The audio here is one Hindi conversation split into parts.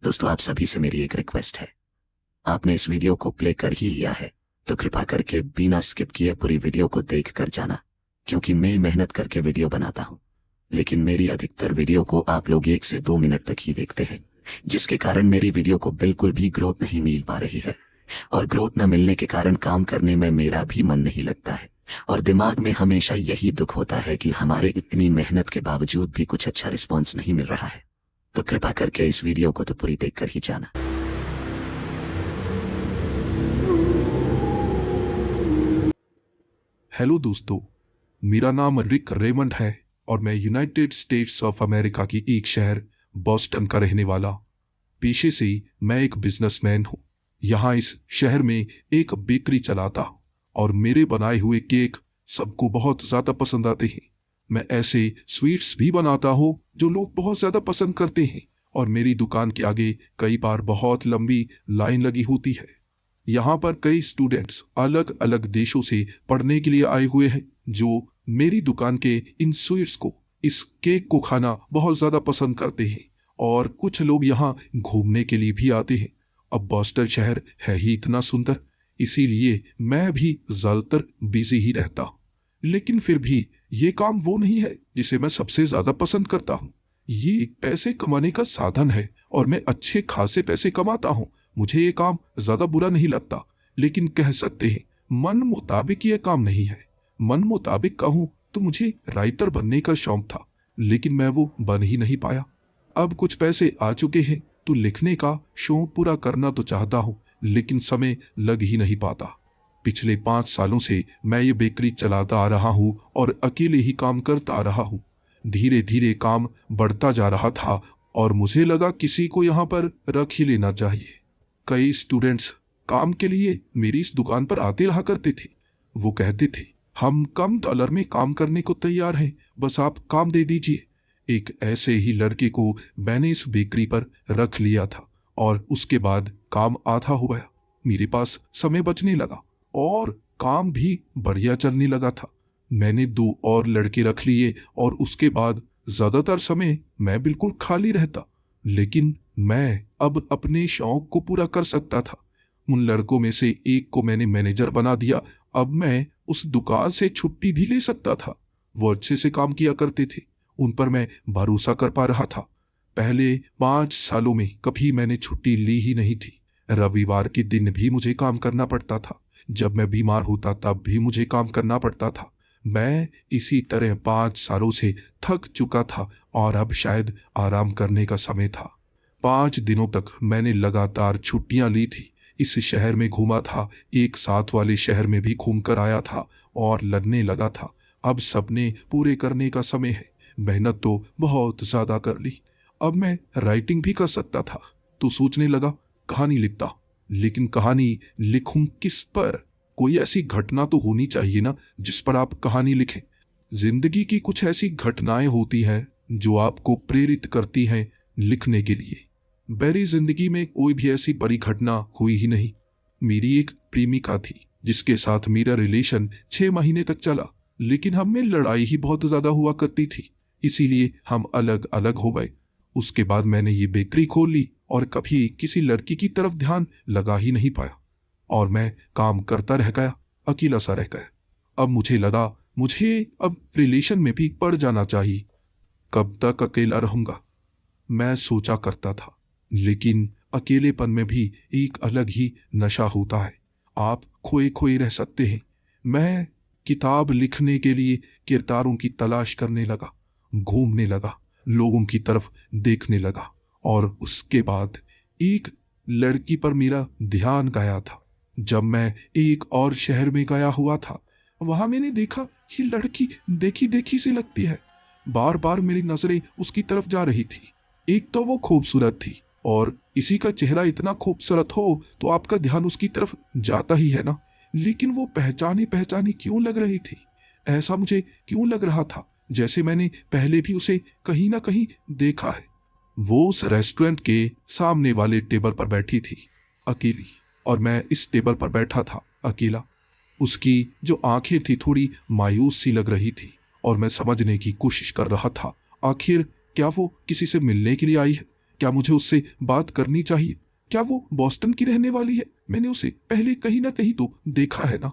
दोस्तों, आप सभी से मेरी एक रिक्वेस्ट है। आपने इस वीडियो को प्ले कर ही लिया है तो कृपा करके बिना स्किप किए पूरी वीडियो को देख कर जाना, क्योंकि मैं मेहनत करके वीडियो बनाता हूँ, लेकिन मेरी अधिकतर वीडियो को आप लोग 1 से 2 मिनट तक ही देखते हैं, जिसके कारण मेरी वीडियो को बिल्कुल भी ग्रोथ नहीं मिल पा रही है। और ग्रोथ न मिलने के कारण काम करने में मेरा भी मन नहीं लगता है, और दिमाग में हमेशा यही दुख होता है कि हमारे इतनी मेहनत के बावजूद भी कुछ अच्छा रिस्पॉन्स नहीं मिल रहा है। तो कृपा करके इस वीडियो को तो पूरी देख कर ही जाना। हेलो दोस्तों, मेरा नाम रिक रेमंड है और मैं यूनाइटेड स्टेट्स ऑफ अमेरिका की एक शहर बॉस्टन का रहने वाला। पेशे से मैं एक बिजनेसमैन हूँ। यहाँ इस शहर में एक बेकरी चलाता हूँ और मेरे बनाए हुए केक सबको बहुत ज़्यादा पसंद आते हैं। मैं ऐसे स्वीट्स भी बनाता हूँ जो लोग बहुत ज़्यादा पसंद करते हैं और मेरी दुकान के आगे कई बार बहुत लंबी लाइन लगी होती है। यहाँ पर कई स्टूडेंट्स अलग अलग देशों से पढ़ने के लिए आए हुए हैं जो मेरी दुकान के इन स्वीट्स को, इस केक को खाना बहुत ज़्यादा पसंद करते हैं और कुछ लोग यहाँ घूमने के लिए भी आते हैं। अब बॉस्टन शहर है ही इतना सुंदर, इसीलिए मैं भी ज़्यादातर बिजी ही रहता हूँ। लेकिन फिर भी ये काम वो नहीं है जिसे मैं सबसे ज़्यादा पसंद करता हूँ। ये एक पैसे कमाने का साधन है और मैं अच्छे खासे पैसे कमाता हूँ। मुझे ये काम ज़्यादा बुरा नहीं लगता, लेकिन कह सकते हैं मन मुताबिक ये काम नहीं है। मन मुताबिक कहूँ तो मुझे राइटर बनने का शौक था, लेकिन मैं वो बन ही नहीं पाया। अब कुछ पैसे आ चुके हैं तो लिखने का शौक पूरा करना तो चाहता हूँ, लेकिन समय लग ही नहीं पाता। पिछले 5 सालों से मैं ये बेकरी चलाता आ रहा हूँ और अकेले ही काम करता आ रहा हूँ। धीरे धीरे काम बढ़ता जा रहा था और मुझे लगा किसी को यहाँ पर रख ही लेना चाहिए। कई स्टूडेंट्स काम के लिए मेरी इस दुकान पर आते रहा करते थे। वो कहते थे, हम कम डॉलर में काम करने को तैयार हैं, बस आप काम दे दीजिए। एक ऐसे ही लड़के को मैंने इस बेकरी पर रख लिया था और उसके बाद काम आधा हो गया। मेरे पास समय बचने लगा और काम भी बढ़िया चलने लगा था। मैंने 2 और लड़के रख लिए और उसके बाद ज़्यादातर समय मैं बिल्कुल खाली रहता, लेकिन मैं अब अपने शौक को पूरा कर सकता था। उन लड़कों में से एक को मैंने मैनेजर बना दिया। अब मैं उस दुकान से छुट्टी भी ले सकता था। वो अच्छे से काम किया करते थे, उन पर मैं भरोसा कर पा रहा था। पहले 5 सालों में कभी मैंने छुट्टी ली ही नहीं थी। रविवार के दिन भी मुझे काम करना पड़ता था। जब मैं बीमार होता तब भी मुझे काम करना पड़ता था। मैं इसी तरह 5 सालों से थक चुका था और अब शायद आराम करने का समय था। 5 दिनों तक मैंने लगातार छुट्टियां ली थी। इस शहर में घूमा था, एक साथ वाले शहर में भी घूम कर आया था और लड़ने लगा था। अब सपने पूरे करने का समय है। मेहनत तो बहुत ज़्यादा कर ली। अब मैं राइटिंग भी कर सकता था, तो सोचने लगा कहानी लिखता। लेकिन कहानी लिखूं किस पर? कोई ऐसी घटना तो होनी चाहिए ना जिस पर आप कहानी लिखें। जिंदगी की कुछ ऐसी घटनाएं होती हैं जो आपको प्रेरित करती हैं लिखने के लिए। मेरी जिंदगी में कोई भी ऐसी बड़ी घटना हुई ही नहीं। मेरी एक प्रेमिका थी जिसके साथ मेरा रिलेशन 6 महीने तक चला, लेकिन हम में लड़ाई ही बहुत ज्यादा हुआ करती थी, इसीलिए हम अलग अलग हो गए। उसके बाद मैंने ये बेकरी खोल ली और कभी किसी लड़की की तरफ ध्यान लगा ही नहीं पाया और मैं काम करता रह गया, अकेला सा रह गया। अब मुझे लगा मुझे अब रिलेशन में भी पड़ जाना चाहिए। कब तक अकेला रहूंगा, मैं सोचा करता था। लेकिन अकेलेपन में भी एक अलग ही नशा होता है। आप खोए खोए रह सकते हैं। मैं किताब लिखने के लिए किरदारों की तलाश करने लगा, घूमने लगा, लोगों की तरफ देखने लगा और उसके बाद एक लड़की पर मेरा ध्यान गया था। जब मैं एक और शहर में गया हुआ था, वहां मैंने देखा ये लड़की देखी देखी सी लगती है। बार बार मेरी नजरें उसकी तरफ जा रही थी। एक तो वो खूबसूरत थी और इसी का चेहरा इतना खूबसूरत हो तो आपका ध्यान उसकी तरफ जाता ही है ना। लेकिन वो पहचानी पहचानी क्यों लग रही थी? ऐसा मुझे क्यों लग रहा था जैसे मैंने पहले भी उसे कहीं ना कहीं देखा है। वो उस रेस्टोरेंट के सामने वाले टेबल पर बैठी थी अकेली, और मैं इस टेबल पर बैठा था अकेला। उसकी जो आंखें थी थोड़ी मायूस सी लग रही थी और मैं समझने की कोशिश कर रहा था आखिर क्या वो किसी से मिलने के लिए आई है? क्या मुझे उससे बात करनी चाहिए? क्या वो बॉस्टन की रहने वाली है? मैंने उसे पहले कहीं ना कहीं तो देखा है ना।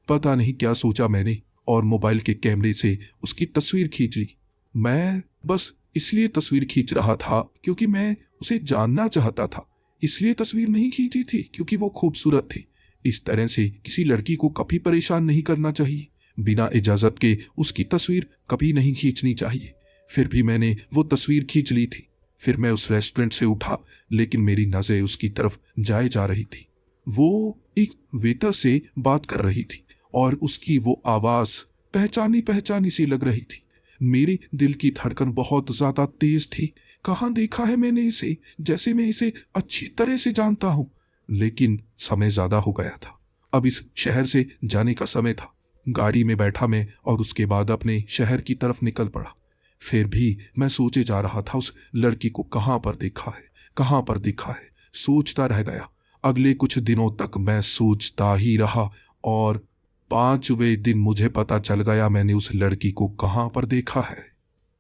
पता नहीं क्या सोचा मैंने और मोबाइल के कैमरे से उसकी तस्वीर खींच ली। मैं बस इसलिए तस्वीर खींच रहा था क्योंकि मैं उसे जानना चाहता था, इसलिए तस्वीर नहीं खींची थी क्योंकि वो खूबसूरत थी। इस तरह से किसी लड़की को कभी परेशान नहीं करना चाहिए। बिना इजाजत के उसकी तस्वीर कभी नहीं खींचनी चाहिए। फिर भी मैंने वो तस्वीर खींच ली थी। फिर मैं उस रेस्टोरेंट से उठा, लेकिन मेरी नजरें उसकी तरफ जाए जा रही थी। वो एक वेटर से बात कर रही थी और उसकी वो आवाज पहचानी पहचानी सी लग रही थी। मेरे दिल की धड़कन बहुत ज्यादा तेज थी। कहाँ देखा है मैंने इसे, जैसे मैं इसे अच्छी तरह से जानता हूं। लेकिन समय ज्यादा हो गया था। अब इस शहर से जाने का समय था। गाड़ी में बैठा मैं और उसके बाद अपने शहर की तरफ निकल पड़ा। फिर भी मैं सोचे जा रहा था उस लड़की को कहाँ पर देखा है, कहाँ पर देखा है। सोचता रह गया। अगले कुछ दिनों तक मैं सोचता ही रहा और 5वें दिन मुझे पता चल गया मैंने उस लड़की को कहाँ पर देखा है।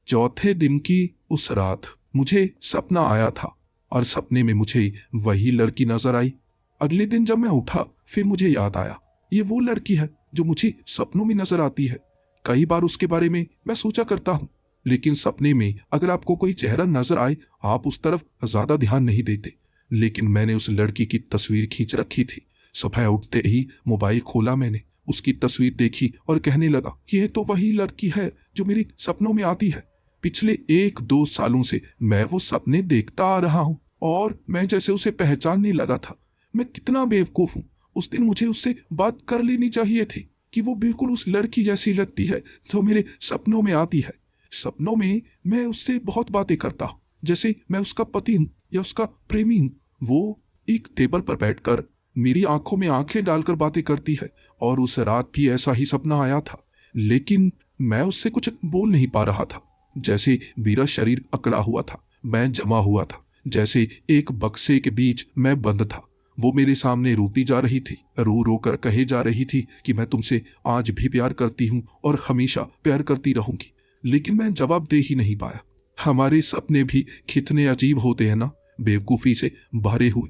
चौथे दिन की उस रात मुझे सपना आया था और सपने में मुझे वही लड़की नजर आई। अगले दिन जब मैं उठा फिर मुझे याद आया, ये वो लड़की है जो मुझे सपनों में नजर आती है। कई बार उसके बारे में मैं सोचा करता हूँ, लेकिन सपने में अगर आपको कोई चेहरा नजर आए आप उस तरफ ज्यादा ध्यान नहीं देते। लेकिन मैंने उस लड़की की तस्वीर खींच रखी थी। सुबह उठते ही मोबाइल खोला, मैंने उसकी तस्वीर देखी और कहने लगा, यह तो वही लड़की है जो मेरे सपनों में आती है। पिछले 1-2 सालों से मैं वो सपने देखता आ रहा हूँ और मैं जैसे उसे पहचानने लगा था। मैं कितना बेवकूफ हूँ। उस दिन मुझे उससे बात कर लेनी चाहिए थी कि वो बिल्कुल उस लड़की जैसी लगती है जो मेरे सपनों में आती है। सपनों में मैं उससे बहुत बातें करता हूँ, जैसे मैं उसका पति हूँ या उसका प्रेमी हूँ। वो एक टेबल पर बैठकर मेरी आंखों में आंखें डालकर बातें करती है और उस रात भी ऐसा ही सपना आया था। लेकिन मैं उससे कुछ बोल नहीं पा रहा था। जैसे मेरा शरीर अकड़ा हुआ था, मैं जमा हुआ था, जैसे एक बक्से के बीच मैं बंद था। वो मेरे सामने रोती जा रही थी, रो रो कर कहे जा रही थी कि मैं तुमसे आज भी प्यार करती हूँ और हमेशा प्यार करती रहूंगी। लेकिन मैं जवाब दे ही नहीं पाया। हमारे सपने भी कितने अजीब होते हैं ना, बेवकूफी से भरे हुए।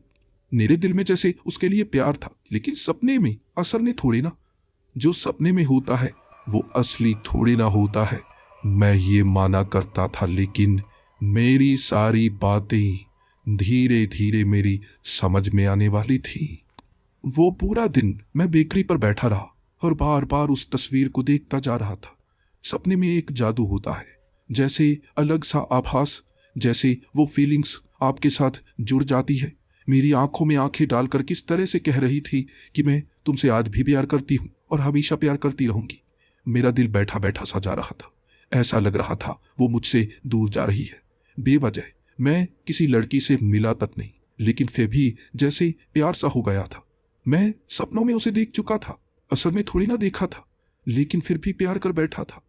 मेरे दिल में जैसे उसके लिए प्यार था, लेकिन सपने में असर ने थोड़ी ना। जो सपने में होता है वो असली थोड़ी ना होता है। मैं ये माना करता था, लेकिन मेरी सारी बातें धीरे धीरे मेरी समझ में आने वाली थी। वो पूरा दिन मैं बेकरी पर बैठा रहा और बार बार उस तस्वीर को देखता जा रहा था। सपने में एक जादू होता है, जैसे अलग सा आभास, जैसे वो फीलिंग्स आपके साथ जुड़ जाती है। मेरी आंखों में आंखें डालकर किस तरह से कह रही थी कि मैं तुमसे आज भी प्यार करती हूँ और हमेशा प्यार करती रहूंगी। मेरा दिल बैठा बैठा सा जा रहा था। ऐसा लग रहा था वो मुझसे दूर जा रही है बेवजह। मैं किसी लड़की से मिला तक नहीं, लेकिन फिर भी जैसे प्यार सा हो गया था। मैं सपनों में उसे देख चुका था, असल में थोड़ी ना देखा था, लेकिन फिर भी प्यार कर बैठा था।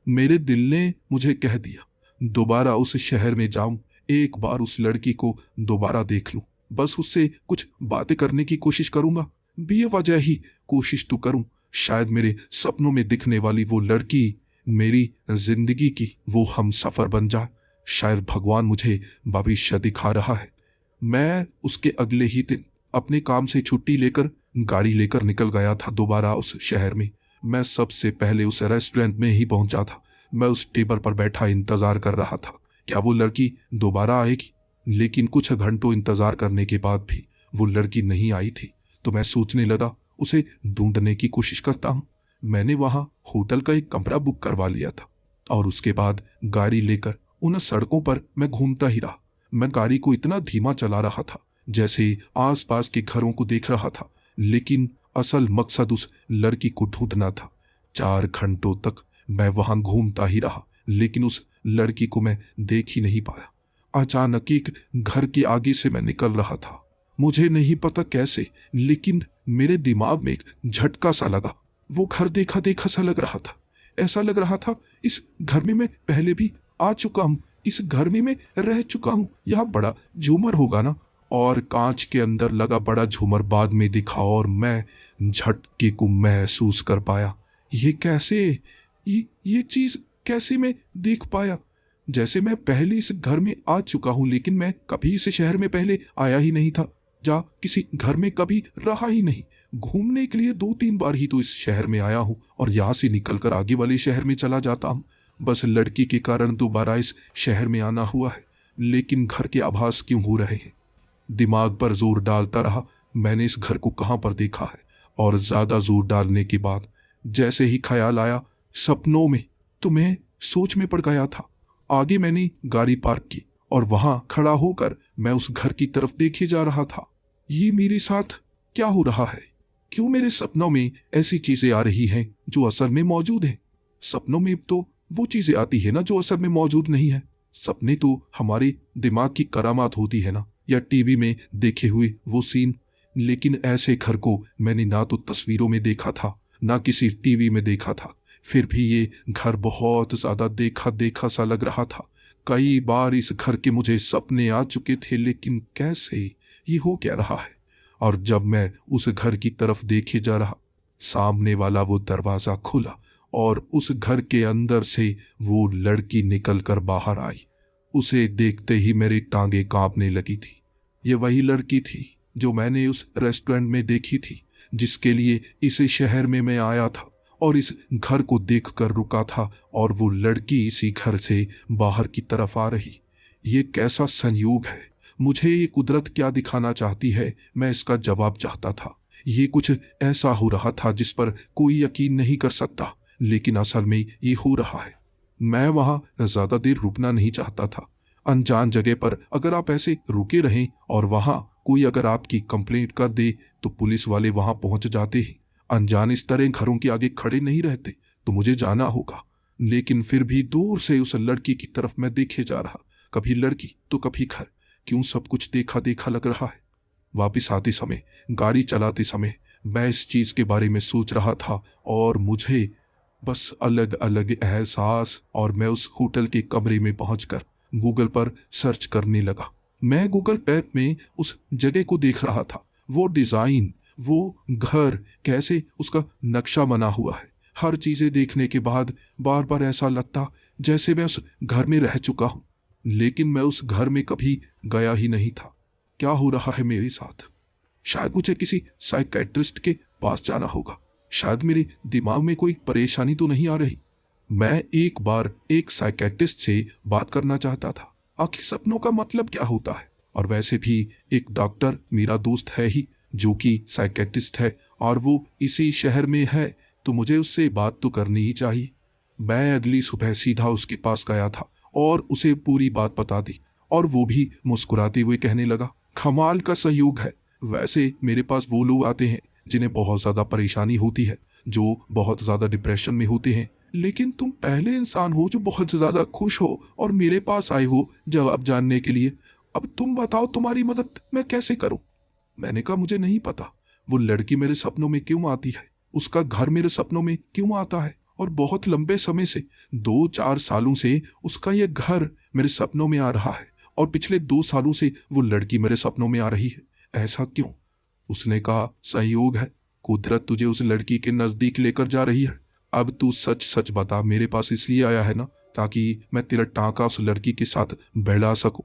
मेरे दिल ने मुझे कह दिया दोबारा उस शहर में जाऊं, एक बार उस लड़की को दोबारा देख लूं, बस उससे कुछ बातें करने की कोशिश करूंगा। बेवजह ही कोशिश तो करूं, शायद मेरे सपनों में दिखने वाली वो लड़की मेरी जिंदगी की वो हम सफर बन जाए। शायद भगवान मुझे भविष्य दिखा रहा है। मैं उसके अगले ही दिन अपने काम से छुट्टी लेकर गाड़ी लेकर निकल गया था दोबारा उस शहर में। मैं सबसे पहले उस रेस्टोरेंट में ही पहुंचा था। मैं उस टेबल पर बैठा इंतजार कर रहा था, क्या वो लड़की दोबारा आएगी। लेकिन कुछ घंटों इंतजार करने के बाद भी वो लड़की नहीं आई थी, तो मैं सोचने लगा उसे ढूंढने की कोशिश करता हूँ। मैंने वहां होटल का एक कमरा बुक करवा लिया था और उसके बाद गाड़ी लेकर उन सड़कों पर मैं घूमता ही रहा। मैं गाड़ी को इतना धीमा चला रहा था जैसे आसपास के घरों को देख रहा था, लेकिन असल मकसद उस लड़की को ढूंढना था। 4 घंटों तक मैं वहां घूमता ही रहा, लेकिन उस लड़की को मैं देख ही नहीं पाया। अचानक एक घर के आगे से मैं निकल रहा था। मुझे नहीं पता कैसे, लेकिन मेरे दिमाग में एक झटका सा लगा। वो घर देखा देखा सा लग रहा था। ऐसा लग रहा था इस घर में मैं पहले भी आ चुका हूँ, इस घर में मैं रह चुका हूँ। यहाँ बड़ा झूमर होगा ना। और कांच के अंदर लगा बड़ा झूमर बाद में दिखा और मैं झटके को महसूस कर पाया। ये कैसे, ये चीज कैसे मैं देख पाया। जैसे मैं पहले इस घर में आ चुका हूं, लेकिन मैं कभी इस शहर में पहले आया ही नहीं था, जा किसी घर में कभी रहा ही नहीं। घूमने के लिए 2-3 बार ही तो इस शहर में आया हूं और यहां से निकलकर आगे वाले शहर में चला जाता हूं। बस लड़की के कारण दोबारा इस शहर में आना हुआ है, लेकिन घर के आभास क्यों हो रहे हैं। दिमाग पर जोर डालता रहा, मैंने इस घर को कहाँ पर देखा है, और ज्यादा जोर डालने के बाद जैसे ही ख्याल आया सपनों में, तो मैं सोच में पड़ गया था। आगे मैंने गाड़ी पार्क की और वहां खड़ा होकर मैं उस घर की तरफ देखे जा रहा था। ये मेरे साथ क्या हो रहा है? क्यों मेरे सपनों में ऐसी चीजें आ रही हैं जो असल में मौजूद है? सपनों में तो वो चीजें आती है ना जो असल में मौजूद नहीं है। सपने तो हमारे दिमाग की करामात होती है ना, या टीवी में देखे हुए वो सीन। लेकिन ऐसे घर को मैंने ना तो तस्वीरों में देखा था, ना किसी टीवी में देखा था। फिर भी ये घर बहुत ज्यादा देखा देखा सा लग रहा था। कई बार इस घर के मुझे सपने आ चुके थे, लेकिन कैसे, ये हो क्या रहा है? और जब मैं उस घर की तरफ देखे जा रहा, सामने वाला वो दरवाजा खुला और उस घर के अंदर से वो लड़की निकलकर बाहर आई। उसे देखते ही मेरी टांगें कांपने लगी थी। ये वही लड़की थी जो मैंने उस रेस्टोरेंट में देखी थी, जिसके लिए इस शहर में मैं आया था और इस घर को देखकर रुका था, और वो लड़की इसी घर से बाहर की तरफ आ रही। ये कैसा संयोग है? मुझे ये कुदरत क्या दिखाना चाहती है, मैं इसका जवाब चाहता था। ये कुछ ऐसा हो रहा था जिस पर कोई यकीन नहीं कर सकता, लेकिन असल में ये हो रहा है। मैं वहां ज्यादा देर रुकना नहीं चाहता था। अनजान जगह पर अगर आप ऐसे रुके रहें और वहां कोई अगर आपकी कंप्लेंट कर दे तो पुलिस वाले वहां पहुंच जाते हैं। अनजान इस तरह घरों के आगे खड़े नहीं रहते, तो मुझे जाना होगा। लेकिन फिर भी दूर से उस लड़की की तरफ मैं देखे जा रहा, कभी लड़की तो कभी घर। क्यों सब कुछ देखा देखा लग रहा है? वापिस आते समय, गाड़ी चलाते समय मैं इस चीज के बारे में सोच रहा था, और मुझे बस अलग अलग एहसास। और मैं उस होटल के कमरे में पहुंचकर गूगल पर सर्च करने लगा। मैं गूगल मैप में उस जगह को देख रहा था, वो डिजाइन, वो घर, कैसे उसका नक्शा बना हुआ है। हर चीजें देखने के बाद बार बार ऐसा लगता जैसे मैं उस घर में रह चुका हूं, लेकिन मैं उस घर में कभी गया ही नहीं था। क्या हो रहा है मेरे साथ? शायद मुझे किसी साइकेट्रिस्ट के पास जाना होगा। शायद मेरे दिमाग में कोई परेशानी तो नहीं आ रही। मैं एक बार एक साइकेट्रिस्ट से बात करना चाहता था। आखिर सपनों का मतलब क्या होता है? और वैसे भी एक डॉक्टर मेरा दोस्त है ही जो कि साइकेट्रिस्ट है, और वो इसी शहर में है, तो मुझे उससे बात तो करनी ही चाहिए। मैं अगली सुबह सीधा उसके पास गया था और उसे पूरी बात बता दी, और वो भी मुस्कुराते हुए कहने लगा, कमाल का संयोग है। वैसे मेरे पास वो लोग आते हैं जिन्हें बहुत ज्यादा परेशानी होती है, जो बहुत ज्यादा डिप्रेशन में होते हैं, लेकिन तुम पहले इंसान हो जो बहुत ज्यादा खुश हो और मेरे पास आए हो जवाब जानने के लिए। अब तुम बताओ तुम्हारी मदद मैं कैसे करूं? मैंने कहा मुझे नहीं पता। वो लड़की मेरे सपनों में क्यों आती है, उसका घर मेरे सपनों में क्यों आता है, और बहुत लंबे समय से 2-4 सालों से उसका यह घर मेरे सपनों में आ रहा है, और पिछले 2 सालों से वो लड़की मेरे सपनों में आ रही है। ऐसा क्यों? उसने कहा, संयोग है, कुदरत तुझे उस लड़की के नजदीक लेकर जा रही है। अब तू सच सच बता, मेरे पास इसलिए आया है ना ताकि मैं तेरा टांका उस लड़की के साथ बढ़ा सकूं।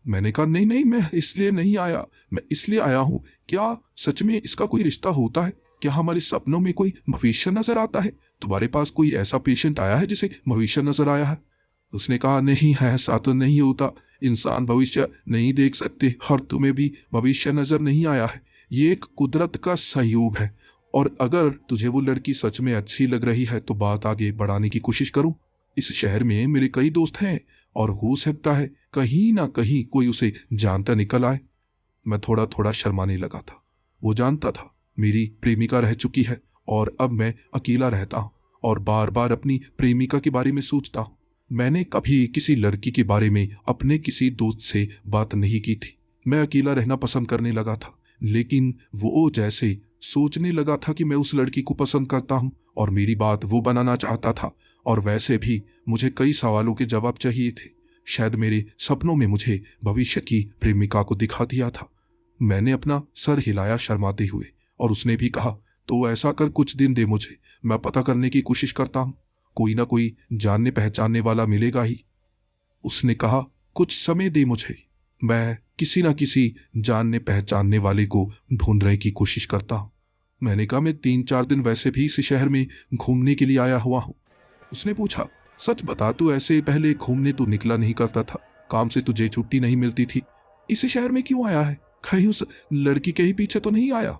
मैंने कहा नहीं नहीं, मैं इसलिए नहीं आया, मैं इसलिए आया हूं, क्या सच में इसका कोई रिश्ता होता है? क्या हमारे सपनों में कोई भविष्य नजर आता है? तुम्हारे पास कोई ऐसा पेशेंट आया है जिसे भविष्य नजर आया है? उसने कहा, नहीं है, ऐसा तो नहीं होता, इंसान भविष्य नहीं देख सकते, और तुम्हें भी भविष्य नजर नहीं आया है। ये एक कुदरत का संयोग है, और अगर तुझे वो लड़की सच में अच्छी लग रही है तो बात आगे बढ़ाने की कोशिश करूं। इस शहर में मेरे कई दोस्त हैं, और हो सकता है कहीं ना कहीं कोई उसे जानता निकल आए। मैं थोड़ा थोड़ा शर्माने लगा था। वो जानता था मेरी प्रेमिका रह चुकी है, और अब मैं अकेला रहता हूं और बार बार अपनी प्रेमिका के बारे में सोचता हूं। मैंने कभी किसी लड़की के बारे में अपने किसी दोस्त से बात नहीं की थी। मैं अकेला रहना पसंद करने लगा था, लेकिन वो जैसे सोचने लगा था कि मैं उस लड़की को पसंद करता हूं और मेरी बात वो बनाना चाहता था। और वैसे भी मुझे कई सवालों के जवाब चाहिए थे। शायद मेरे सपनों में मुझे भविष्य की प्रेमिका को दिखा दिया था। मैंने अपना सर हिलाया शर्माते हुए, और उसने भी कहा, तो ऐसा कर, कुछ दिन दे मुझे, मैं पता करने की कोशिश करता हूं, कोई ना कोई जानने पहचानने वाला मिलेगा ही। उसने कहा, कुछ समय दे मुझे, मैं किसी ना किसी जानने पहचानने वाले को ढूंढने की कोशिश करता हूँ। मैंने कहा, मैं 3-4 दिन वैसे भी इस शहर में घूमने के लिए आया हुआ हूँ। उसने पूछा, सच बता, तू ऐसे पहले घूमने तो निकला नहीं करता था, काम से तुझे छुट्टी नहीं मिलती थी, इस शहर में क्यों आया है? कहीं उस लड़की के ही पीछे तो नहीं आया?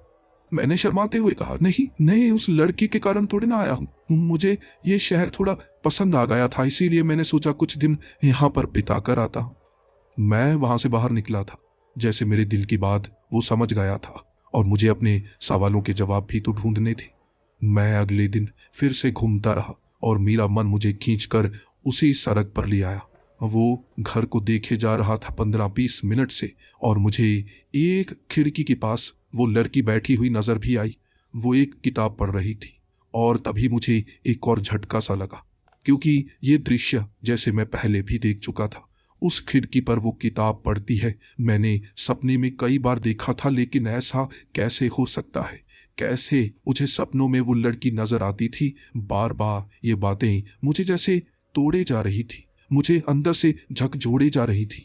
मैंने शर्माते हुए कहा, नहीं नहीं, उस लड़की के कारण थोड़ी ना आया हूँ, मुझे ये शहर थोड़ा पसंद आ गया था, इसीलिए मैंने सोचा कुछ दिन यहाँ पर बिता कर आता हूँ। मैं वहां से बाहर निकला था, जैसे मेरे दिल की बात वो समझ गया था और मुझे अपने सवालों के जवाब भी तो ढूंढने थे। मैं अगले दिन फिर से घूमता रहा और मेरा मन मुझे खींचकर उसी सड़क पर ले आया। वो घर को देखे जा रहा था 15-20 मिनट से, और मुझे एक खिड़की के पास वो लड़की बैठी हुई नजर भी आई। वो एक किताब पढ़ रही थी और तभी मुझे एक और झटका सा लगा, क्योंकि ये दृश्य जैसे मैं पहले भी देख चुका था। उस खिड़की पर वो किताब पढ़ती है मैंने सपने में कई बार देखा था, लेकिन ऐसा कैसे हो सकता है? कैसे मुझे सपनों में वो लड़की नजर आती थी? बार बार ये बातें मुझे जैसे तोड़े जा रही थी, मुझे अंदर से झकझोड़े जा रही थी।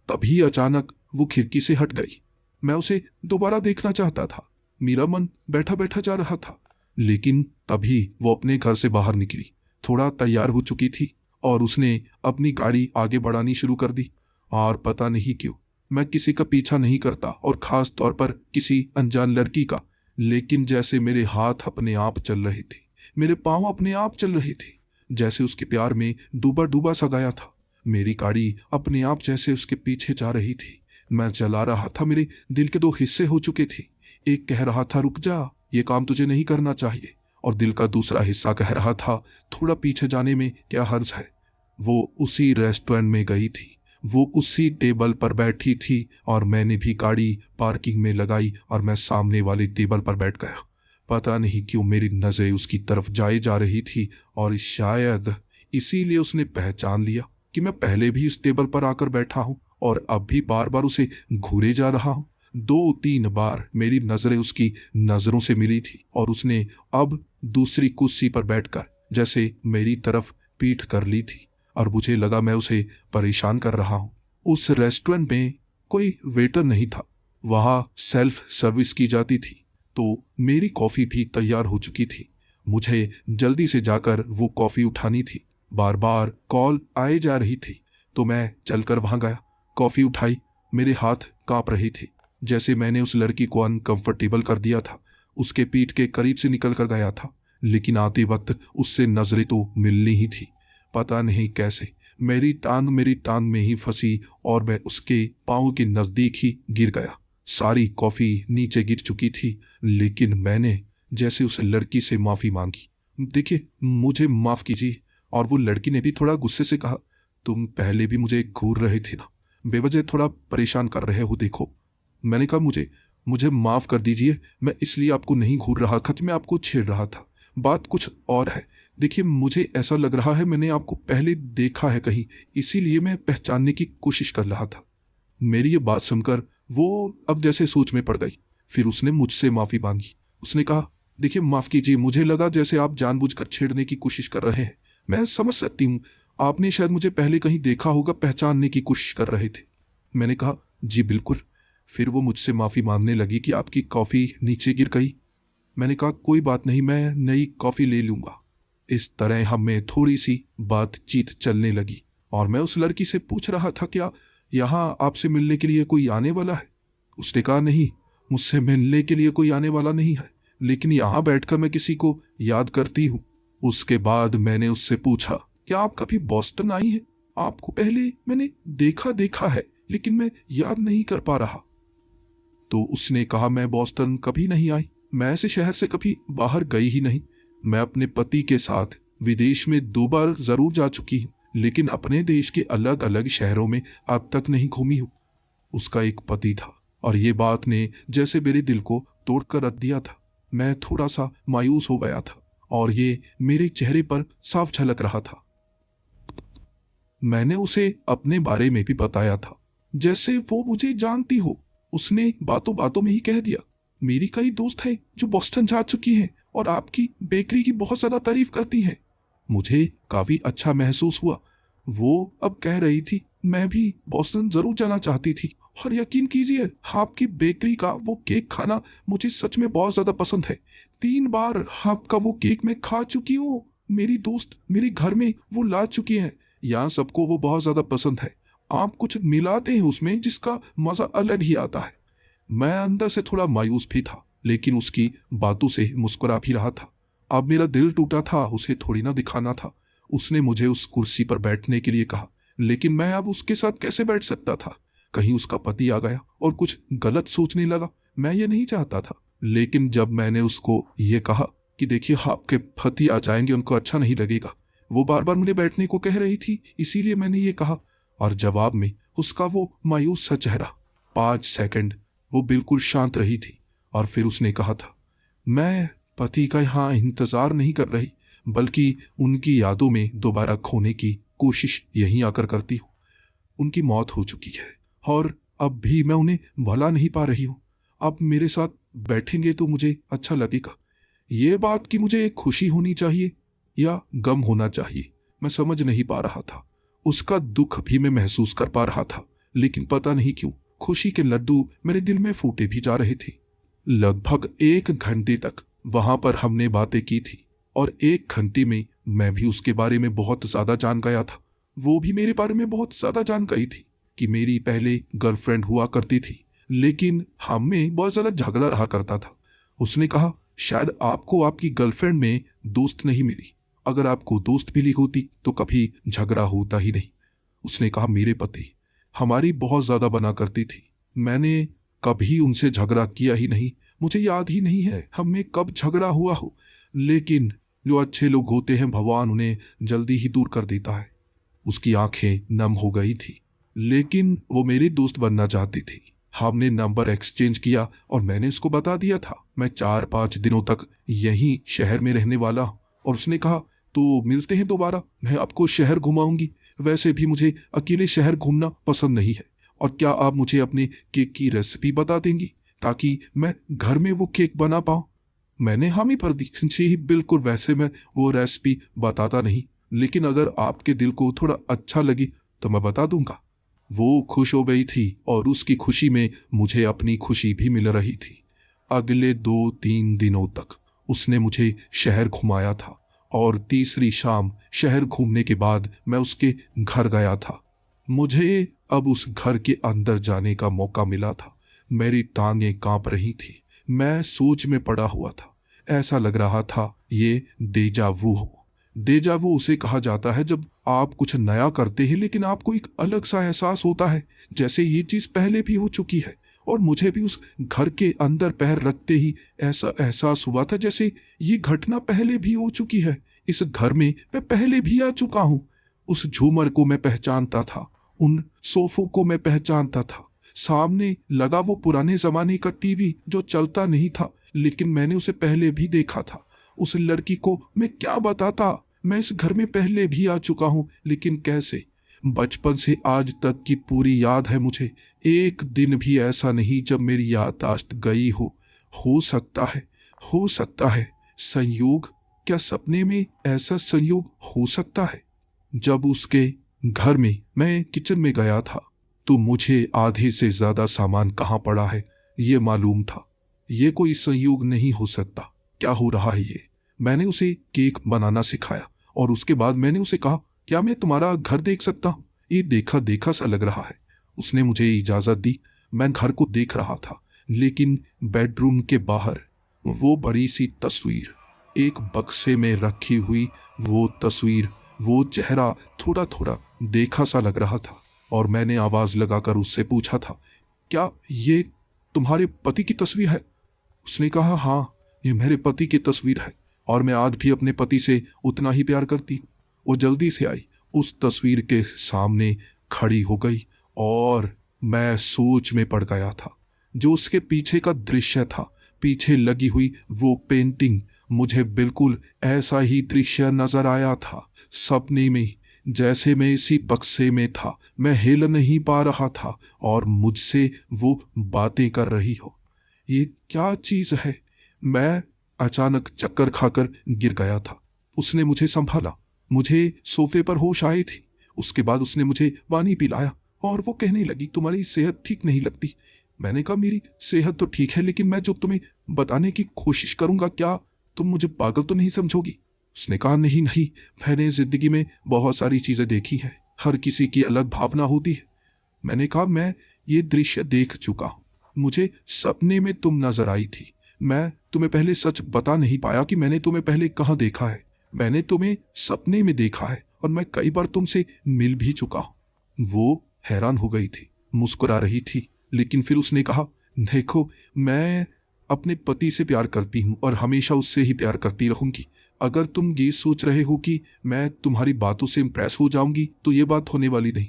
तभी अचानक वो खिड़की से हट गई। मैं उसे दोबारा देखना चाहता था, मेरा मन बैठा बैठा जा रहा था, लेकिन तभी वो अपने घर से बाहर निकली, थोड़ा तैयार हो चुकी थी और उसने अपनी गाड़ी आगे बढ़ानी शुरू कर दी। और पता नहीं क्यों मैं किसी का पीछा नहीं करता, और खास तौर पर किसी अनजान लड़की का, लेकिन जैसे मेरे हाथ अपने आप चल रहे थे, मेरे पांव अपने आप चल रहे थे, जैसे उसके प्यार में डूबा डूबा सा गया था। मेरी गाड़ी अपने आप जैसे उसके पीछे जा रही थी। मैं चला रहा था, मेरे दिल के 2 हिस्से हो चुके थे। एक कह रहा था, रुक जा, ये काम तुझे नहीं करना चाहिए, और दिल का दूसरा हिस्सा कह रहा था, थोड़ा पीछे जाने में क्या हर्ज है। वो उसी रेस्टोरेंट में गई थी, वो उसी टेबल पर बैठी थी, और मैंने भी गाड़ी पार्किंग में लगाई और मैं सामने वाले टेबल पर बैठ गया। पता नहीं क्यों मेरी नज़रें उसकी तरफ जाए जा रही थी, और शायद इसीलिए उसने पहचान लिया कि मैं पहले भी इस टेबल पर आकर बैठा हूँ और अब भी बार बार उसे घूरे जा रहा हूँ। 2-3 बार मेरी नज़रें उसकी नज़रों से मिली थी, और उसने अब दूसरी कुर्सी पर बैठकर जैसे मेरी तरफ पीठ कर ली थी, और मुझे लगा मैं उसे परेशान कर रहा हूँ। उस रेस्टोरेंट में कोई वेटर नहीं था, वहाँ सेल्फ सर्विस की जाती थी, तो मेरी कॉफ़ी भी तैयार हो चुकी थी। मुझे जल्दी से जाकर वो कॉफ़ी उठानी थी। बार बार कॉल आए जा रही थी, तो मैं चलकर वहाँ गया, कॉफ़ी उठाई। मेरे हाथ काँप रहे थे, जैसे मैंने उस लड़की को अनकंफर्टेबल कर दिया था। उसके पीठ के करीब से निकल कर गया था, लेकिन आते वक्त उससे नजरें तो मिलनी ही थी। पता नहीं कैसे मेरी टांग में ही फंसी और मैं उसके पाँव के नज़दीक ही गिर गया। सारी कॉफ़ी नीचे गिर चुकी थी, लेकिन मैंने जैसे उस लड़की से माफ़ी मांगी, देखिए मुझे माफ़ कीजिए। और वो लड़की ने भी थोड़ा गुस्से से कहा, तुम पहले भी मुझे घूर रहे थे ना, बेवजह थोड़ा परेशान कर रहे हो, देखो। मैंने कहा, मुझे माफ़ कर दीजिए, मैं इसलिए आपको नहीं घूर रहा था, मैं आपको छेड़ रहा था, बात कुछ और है। देखिए मुझे ऐसा लग रहा है मैंने आपको पहले देखा है कहीं, इसीलिए मैं पहचानने की कोशिश कर रहा था। मेरी ये बात सुनकर वो अब जैसे सोच में पड़ गई। फिर उसने मुझसे माफ़ी मांगी। उसने कहा, देखिए माफ़ कीजिए, मुझे लगा जैसे आप जानबूझकर छेड़ने की कोशिश कर रहे हैं। मैं समझ सकती हूँ, आपने शायद मुझे पहले कहीं देखा होगा, पहचानने की कोशिश कर रहे थे। मैंने कहा, जी बिल्कुल। फिर वो मुझसे माफ़ी मांगने लगी कि आपकी कॉफ़ी नीचे गिर गई। मैंने कहा, कोई बात नहीं, मैं नई कॉफ़ी ले लूँगा। इस तरह हमें थोड़ी सी बातचीत चलने लगी, और मैं उस लड़की से पूछ रहा था, क्या यहाँ आपसे मिलने के लिए कोई आने वाला है? उसने कहा, नहीं, मुझसे मिलने के लिए कोई आने वाला नहीं है, लेकिन यहाँ बैठकर मैं किसी को याद करती हूँ। उसके बाद मैंने उससे पूछा, क्या आप कभी बॉस्टन आई हैं? आपको पहले मैंने देखा है, लेकिन मैं याद नहीं कर पा रहा। तो उसने कहा, मैं बॉस्टन कभी नहीं आई, मैं ऐसे शहर से कभी बाहर गई ही नहीं। मैं अपने पति के साथ विदेश में 2 बार जरूर जा चुकी हूँ, लेकिन अपने देश के अलग अलग शहरों में अब तक नहीं घूमी हूँ। उसका एक पति था, और ये बात ने जैसे मेरे दिल को तोड़कर रख दिया था। मैं थोड़ा सा मायूस हो गया था, और ये मेरे चेहरे पर साफ झलक रहा था। मैंने उसे अपने बारे में भी बताया था, जैसे वो मुझे जानती हो। उसने बातों बातों में ही कह दिया, मेरी कई दोस्त है जो बॉस्टन जा चुकी हैं और आपकी बेकरी की बहुत ज्यादा तारीफ करती हैं। मुझे काफी अच्छा महसूस हुआ। वो अब कह रही थी मैं भी बोस्टन जरूर जाना चाहती थी, और यकीन कीजिए आपकी बेकरी का वो केक खाना मुझे सच में बहुत ज्यादा पसंद है। 3 बार आपका वो केक मैं खा चुकी हूँ। मेरी दोस्त मेरे घर में वो ला चुकी है। यहाँ सबको वो बहुत ज्यादा पसंद है। आप कुछ मिलाते हैं उसमें जिसका मजा अलग ही आता है। मैं अंदर से थोड़ा मायूस भी था, लेकिन उसकी बातों से मुस्कुरा भी रहा था। अब मेरा दिल टूटा था, उसे थोड़ी ना दिखाना था। उसने मुझे उस कुर्सी पर बैठने के लिए कहा, लेकिन मैं अब उसके साथ कैसे बैठ सकता था? कहीं उसका पति आ गया और कुछ गलत सोचने लगा। मैं ये नहीं चाहता था। लेकिन जब मैंने उसको ये कहा कि देखिए आपके पति आ जाएंगे, उनको अच्छा नहीं लगेगा, वो बार बार मुझे बैठने को कह रही थी, इसीलिए मैंने ये कहा। और जवाब में उसका वो मायूस सा चेहरा। 5 सेकंड वो बिल्कुल शांत रही थी, और फिर उसने कहा था, मैं पति का यहाँ इंतजार नहीं कर रही, बल्कि उनकी यादों में दोबारा खोने की कोशिश यहीं आकर करती हूँ। उनकी मौत हो चुकी है और अब भी मैं उन्हें भुला नहीं पा रही हूँ। अब मेरे साथ बैठेंगे तो मुझे अच्छा लगेगा। ये बात कि मुझे खुशी होनी चाहिए या गम होना चाहिए, मैं समझ नहीं पा रहा था। उसका दुख भी मैं महसूस कर पा रहा था, लेकिन पता नहीं क्यों खुशी के लड्डू मेरे दिल में फूटे भी जा रहे थे। लगभग 1 घंटे तक वहां पर हमने बातें की थी, और 1 घंटे में मैं भी उसके बारे में बहुत ज्यादा जान गया था। वो भी मेरे बारे में बहुत ज्यादा जान गई थी कि मेरी पहले गर्लफ्रेंड हुआ करती थी, लेकिन हम में बहुत ज्यादा झगड़ा रहा करता था। उसने कहा, शायद आपको आपकी गर्लफ्रेंड में दोस्त नहीं मिली। अगर आपको दोस्त मिली होती तो कभी झगड़ा होता ही नहीं। उसने कहा, मेरे पति हमारी बहुत ज्यादा बना करती थी, मैंने कभी उनसे झगड़ा किया ही नहीं। मुझे याद ही नहीं है हम में कब झगड़ा हुआ हो, लेकिन जो अच्छे लोग होते हैं भगवान उन्हें जल्दी ही दूर कर देता है। उसकी आंखें नम हो गई थी, लेकिन वो मेरी दोस्त बनना चाहती थी। हमने नंबर एक्सचेंज किया और मैंने उसको बता दिया था मैं 4-5 दिनों तक यहीं शहर में रहने वाला हूं। और उसने कहा, तो मिलते हैं दोबारा, मैं आपको शहर घुमाऊंगी। वैसे भी मुझे अकेले शहर घूमना पसंद नहीं है। और क्या आप मुझे अपने केक की रेसिपी बता देंगी ताकि मैं घर में वो केक बना पाऊं? मैंने हामी भर दी। जी बिल्कुल, वैसे मैं वो रेसिपी बताता नहीं, लेकिन अगर आपके दिल को थोड़ा अच्छा लगी तो मैं बता दूंगा। वो खुश हो गई थी और उसकी खुशी में मुझे अपनी खुशी भी मिल रही थी। अगले 2-3 दिनों तक उसने मुझे शहर घुमाया था, और तीसरी शाम शहर घूमने के बाद मैं उसके घर गया था। मुझे अब उस घर के अंदर जाने का मौका मिला था। मेरी टांगें कांप रही थी। मैं सोच में पड़ा हुआ था। ऐसा लग रहा था ये डेजा वू हो। डेजा वू उसे कहा जाता है जब आप कुछ नया करते हैं लेकिन आपको एक अलग सा एहसास होता है, जैसे ये चीज पहले भी हो चुकी है। और मुझे भी उस घर के अंदर पैर रखते ही ऐसा एहसास हुआ था जैसे ये घटना पहले भी हो चुकी है। इस घर में मैं पहले भी आ चुका हूँ। उस झूमर को मैं पहचानता था, उन सोफों को मैं पहचानता था। सामने लगा वो पुराने जमाने का टीवी जो चलता नहीं था, लेकिन मैंने उसे पहले भी देखा था। उस लड़की को मैं क्या बताता, मैं इस घर में पहले भी आ चुका हूं, लेकिन कैसे? बचपन से आज तक की पूरी याद है मुझे। एक दिन भी ऐसा नहीं जब मेरी याददाश्त गई हो। हो सकता है संयोग। क्या सपने में ऐसा संयोग हो सकता है? जब उसके घर में मैं किचन में गया था तो मुझे आधे से ज्यादा सामान कहाँ पड़ा है ये मालूम था। ये कोई संयोग नहीं हो सकता। क्या हो रहा है ये? मैंने उसे केक बनाना सिखाया और उसके बाद मैंने उसे कहा, क्या मैं तुम्हारा घर देख सकता हूँ? ये देखा देखा सा लग रहा है। उसने मुझे इजाजत दी। मैं घर को देख रहा था, लेकिन बेडरूम के बाहर वो बड़ी सी तस्वीर, एक बक्से में रखी हुई वो तस्वीर, वो चेहरा थोड़ा थोड़ा देखा सा लग रहा था। और मैंने आवाज लगाकर उससे पूछा था, क्या ये तुम्हारे पति की तस्वीर है? उसने कहा, हाँ ये मेरे पति की तस्वीर है, और मैं आज भी अपने पति से उतना ही प्यार करती हूँ। वो जल्दी से आई, उस तस्वीर के सामने खड़ी हो गई, और मैं सोच में पड़ गया था। जो उसके पीछे का दृश्य था, पीछे लगी हुई वो पेंटिंग, मुझे बिल्कुल ऐसा ही दृश्य नजर आया था सपने में, जैसे मैं इसी बक्से में था। मैं हिल नहीं पा रहा था और मुझसे वो बातें कर रही हो। ये क्या चीज है? मैं अचानक चक्कर खाकर गिर गया था। उसने मुझे संभाला। मुझे सोफे पर होश आई थी। उसके बाद उसने मुझे पानी पिलाया और वो कहने लगी तुम्हारी सेहत ठीक नहीं लगती। मैंने कहा मेरी सेहत तो ठीक है, लेकिन मैं जो तुम्हें बताने की कोशिश करूंगा, क्या तुम मुझे पागल तो नहीं समझोगी? उसने कहा नहीं नहीं, मैंने जिंदगी में बहुत सारी चीजें देखी हैं, हर किसी की अलग भावना होती है। मैंने कहा मैं ये दृश्य देख चुका हूं, मुझे सपने में तुम नजर आई थी। मैं तुम्हें पहले सच बता नहीं पाया कि मैंने तुम्हें पहले कहाँ देखा है। मैंने तुम्हें सपने में देखा है और मैं कई बार तुमसे मिल भी चुका हूं। वो हैरान हो गई थी, मुस्कुरा रही थी, लेकिन फिर उसने कहा देखो, मैं अपने पति से प्यार करती हूँ और हमेशा उससे ही प्यार करती रहूंगी। अगर तुम ये सोच रहे हो कि मैं तुम्हारी बातों से इम्प्रेस हो जाऊंगी तो ये बात होने वाली नहीं।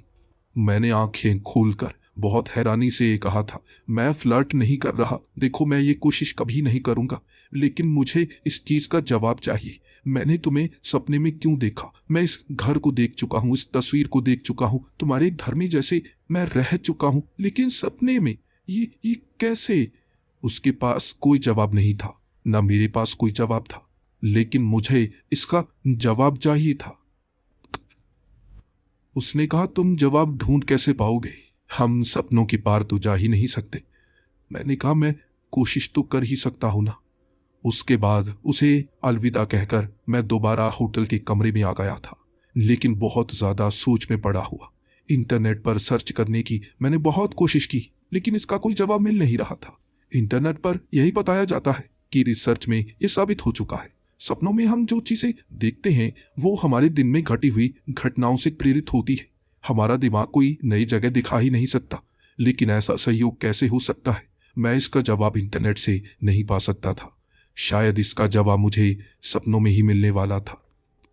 मैंने आंखें खोलकर बहुत हैरानी से ये कहा था, मैं फ्लर्ट नहीं कर रहा, देखो मैं ये कोशिश कभी नहीं करूंगा, लेकिन मुझे इस चीज का जवाब चाहिए। मैंने तुम्हें सपने में क्यों देखा? मैं इस घर को देख चुका हूँ, इस तस्वीर को देख चुका हूँ, तुम्हारे घर में जैसे मैं रह चुका हूँ, लेकिन सपने में ये कैसे? उसके पास कोई जवाब नहीं था, ना मेरे पास कोई जवाब था, लेकिन मुझे इसका जवाब चाहिए था। उसने कहा तुम जवाब ढूंढ कैसे पाओगे? हम सपनों के पार तो जा ही नहीं सकते। मैंने कहा मैं कोशिश तो कर ही सकता हूं ना। उसके बाद उसे अलविदा कहकर मैं दोबारा होटल के कमरे में आ गया था, लेकिन बहुत ज्यादा सोच में पड़ा हुआ। इंटरनेट पर सर्च करने की मैंने बहुत कोशिश की, लेकिन इसका कोई जवाब मिल नहीं रहा था। इंटरनेट पर यही बताया जाता है कि रिसर्च में यह साबित हो चुका है, सपनों में हम जो चीजें देखते हैं वो हमारे दिन में घटी हुई घटनाओं से प्रेरित होती है। हमारा दिमाग कोई नई जगह दिखा ही नहीं सकता, लेकिन ऐसा संयोग कैसे हो सकता है? मैं इसका जवाब इंटरनेट से नहीं पा सकता था। शायद इसका जवाब मुझे सपनों में ही मिलने वाला था।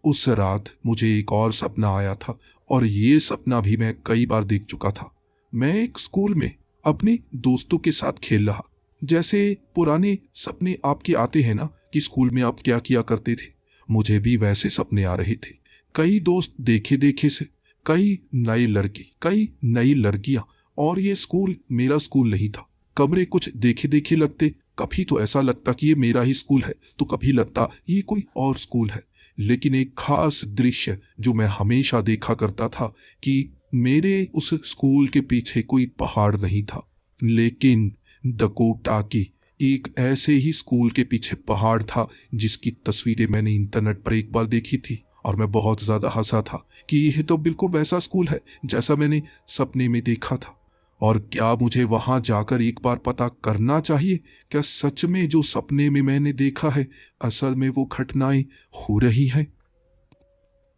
उस रात मुझे एक और सपना आया था, और ये सपना भी मैं कई बार देख चुका था। मैं एक स्कूल में अपने दोस्तों के साथ खेल रहा, जैसे पुराने सपने आपके आते हैं ना कि स्कूल में आप क्या किया करते थे, मुझे भी वैसे सपने आ रहे थे। कई दोस्त देखे देखे से, कई नए लड़के, कई नई लड़कियां, और ये स्कूल मेरा स्कूल नहीं था। कमरे कुछ देखे देखे लगते, कभी तो ऐसा लगता कि ये मेरा ही स्कूल है, तो कभी लगता ये कोई और स्कूल है। लेकिन एक खास दृश्य जो मैं हमेशा देखा करता था कि मेरे उस स्कूल के पीछे कोई पहाड़ नहीं था, लेकिन डकोटा की एक ऐसे ही स्कूल के पीछे पहाड़ था जिसकी तस्वीरें मैंने इंटरनेट पर एक बार देखी थी, और मैं बहुत ज्यादा हंसा था कि यह तो बिल्कुल वैसा स्कूल है जैसा मैंने सपने में देखा था। और क्या मुझे वहां जाकर एक बार पता करना चाहिए, क्या सच में जो सपने में मैंने देखा है असल में वो घटनाएं हो रही हैं?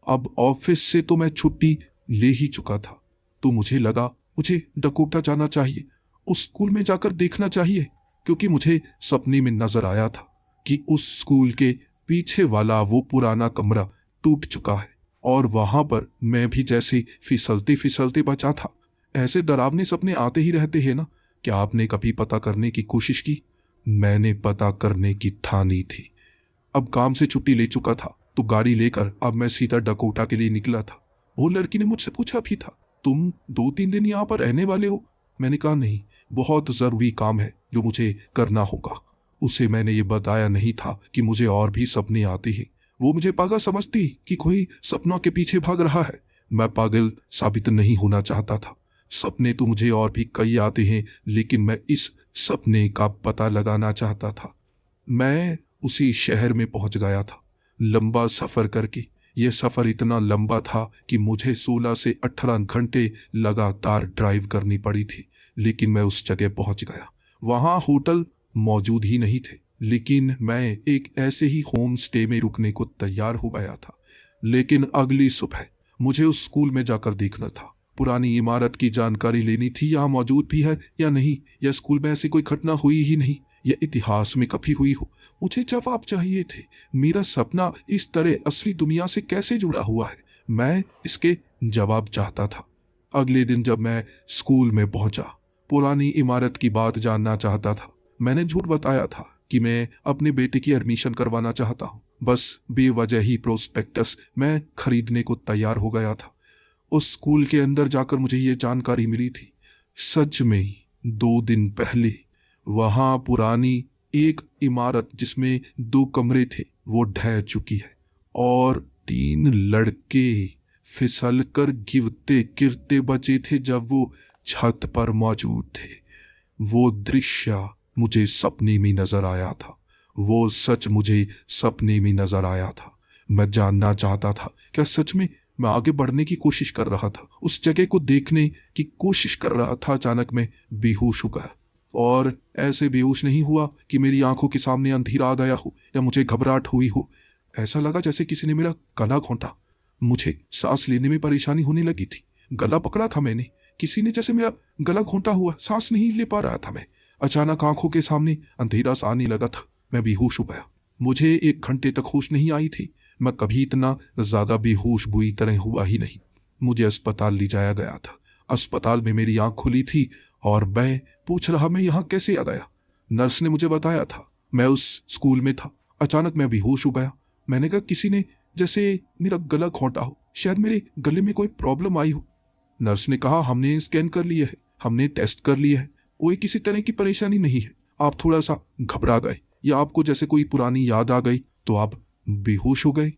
अब ऑफिस से तो मैं छुट्टी ले ही चुका था, तो मुझे लगा मुझे डकोटा जाना चाहिए, उस स्कूल में जाकर देखना चाहिए, क्योंकि मुझे सपने में नजर आया था कि उस स्कूल के पीछे वाला वो पुराना कमरा टूट चुका है, और वहां पर मैं भी जैसे फिसलते फिसलते बचा था। ऐसे डरावने सपने आते ही रहते हैं ना। क्या आपने कभी पता करने की कोशिश की? मैंने पता करने की ठानी थी। अब काम से छुट्टी ले चुका था, तो गाड़ी लेकर अब मैं सीधा डकोटा के लिए निकला था। वो लड़की ने मुझसे पूछा भी था, तुम 2-3 दिन यहाँ पर रहने वाले हो? मैंने कहा नहीं, बहुत जरूरी काम है जो मुझे करना होगा। उसे मैंने ये बताया नहीं था कि मुझे और भी सपने आते हैं। वो मुझे पागल समझती कि कोई सपनों के पीछे भाग रहा है। मैं पागल साबित नहीं होना चाहता था। सपने तो मुझे और भी कई आते हैं, लेकिन मैं इस सपने का पता लगाना चाहता था। मैं उसी शहर में पहुंच गया था, लंबा सफर करके। यह सफर इतना लंबा था कि मुझे 16 से 18 घंटे लगातार ड्राइव करनी पड़ी थी, लेकिन मैं उस जगह पहुंच गया। वहां होटल मौजूद ही नहीं थे, लेकिन मैं एक ऐसे ही होम स्टे में रुकने को तैयार हो गया था। लेकिन अगली सुबह मुझे उस स्कूल में जाकर देखना था, पुरानी इमारत की जानकारी लेनी थी, यहाँ मौजूद भी है या नहीं, या स्कूल में ऐसी कोई घटना हुई ही नहीं, या इतिहास में कभी हुई हो। मुझे जवाब चाहिए थे। मेरा सपना इस तरह असली दुनिया से कैसे जुड़ा हुआ है? मैं इसके जवाब चाहता था। अगले दिन जब मैं स्कूल में पहुंचा, पुरानी इमारत की बात जानना चाहता था। मैंने झूठ बताया था कि मैं अपने बेटे की एडमिशन करवाना चाहता हूँ। बस बेवजह ही प्रोस्पेक्टस मैं खरीदने को तैयार हो गया था। उस स्कूल के अंदर जाकर मुझे ये जानकारी मिली थी, सच में 2 दिन पहले वहां पुरानी एक इमारत जिसमें 2 कमरे थे वो ढह चुकी है, और 3 लड़के फिसल कर गिरते गिरते बचे थे जब वो छत पर मौजूद थे। वो दृश्य मुझे सपने में नजर आया था। वो सच मुझे सपने में नजर आया था। मैं जानना चाहता था क्या सच में मैं आगे बढ़ने की कोशिश कर रहा था, उस जगह को देखने की कोशिश कर रहा था। अचानक मैं बेहोश हो गया, और ऐसे बेहोश नहीं हुआ कि मेरी आंखों के सामने अंधेरा आ गया हो या मुझे घबराहट हुई हो। ऐसा लगा जैसे किसी ने मेरा गला घोंटा। मुझे सांस लेने में परेशानी होने लगी थी। गला पकड़ा था मैंने, किसी ने जैसे मेरा गला घोंटा हुआ, सांस नहीं ले पा रहा था मैं। अचानक आंखों के सामने अंधेरा सा आने लगा था। मैं बेहोश हो गया। मुझे 1 घंटे तक होश नहीं आई थी। मैं कभी इतना ज्यादा बेहोश बुरी तरह हुआ ही नहीं। मुझे अस्पताल ले जाया गया था। अस्पताल में मेरी आंख खुली थी और मैं पूछ रहा मैं यहाँ कैसे आ गया। नर्स ने मुझे बताया था मैं उस स्कूल में था। अचानक मैं बेहोश हो गया। मैंने कहा किसी ने जैसे मेरा गला घोंटा हो, शायद मेरे गले में कोई प्रॉब्लम आई हो। नर्स ने कहा हमने स्कैन कर लिया है, हमने टेस्ट कर लिया है, कोई किसी तरह की परेशानी नहीं है। आप थोड़ा सा घबरा गए या आपको जैसे कोई पुरानी याद आ गई तो आप बेहोश हो गए।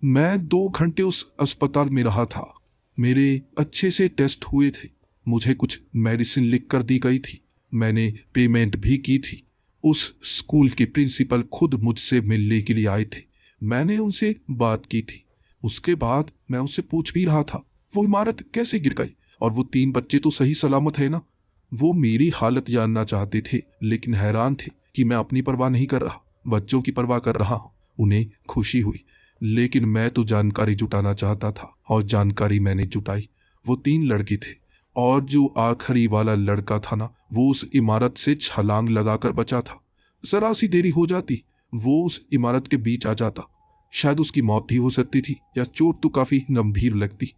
मैं 2 घंटे उस अस्पताल में रहा था। मेरे अच्छे से टेस्ट हुए थे। मुझे कुछ मेडिसिन लिख कर दी गई थी। मैंने पेमेंट भी की थी। उस स्कूल के प्रिंसिपल खुद मुझसे मिलने के लिए आए थे। मैंने उनसे बात की थी। उसके बाद मैं उनसे पूछ भी रहा था वो इमारत कैसे गिर गई और वो 3 बच्चे तो सही सलामत है ना। वो मेरी हालत जानना चाहते थे, लेकिन हैरान थे कि मैं अपनी परवाह नहीं कर रहा, बच्चों की परवाह कर रहा हूँ। उन्हें खुशी हुई, लेकिन मैं तो जानकारी जुटाना चाहता था और जानकारी मैंने जुटाई। वो 3 लड़के थे और जो आखिरी वाला लड़का था ना, वो उस इमारत से छलांग लगाकर बचा था। जरा सी देरी हो जाती वो उस इमारत के बीच आ जाता। शायद उसकी मौत ही हो सकती थी या चोट तो काफी गंभीर लगती।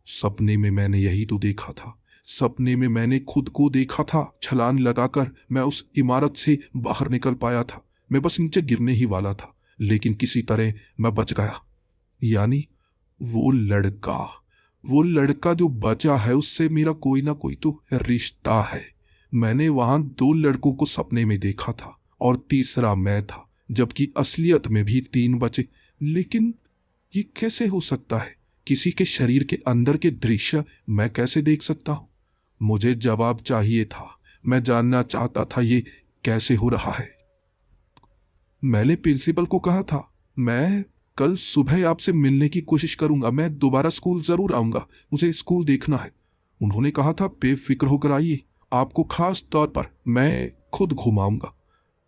सपने में मैंने यही तो देखा था। सपने में मैंने खुद को देखा था छलांग लगाकर मैं उस इमारत से बाहर निकल पाया था। मैं बस नीचे गिरने ही वाला था, लेकिन किसी तरह मैं बच गया। यानी वो लड़का जो बचा है उससे मेरा कोई ना कोई तो रिश्ता है। मैंने वहां 2 लड़कों को सपने में देखा था और तीसरा मैं था, जबकि असलियत में भी 3 बचे। लेकिन ये कैसे हो सकता है? किसी के शरीर के अंदर के दृश्य मैं कैसे देख सकता हूं? मुझे जवाब चाहिए था। मैं जानना चाहता था ये कैसे हो रहा है। मैंने प्रिंसिपल को कहा था मैं कल सुबह आपसे मिलने की कोशिश करूंगा, मैं दोबारा स्कूल जरूर आऊंगा, मुझे स्कूल देखना है। उन्होंने कहा था बेफिक्र होकर आइए, आपको खास तौर पर मैं खुद घुमाऊंगा।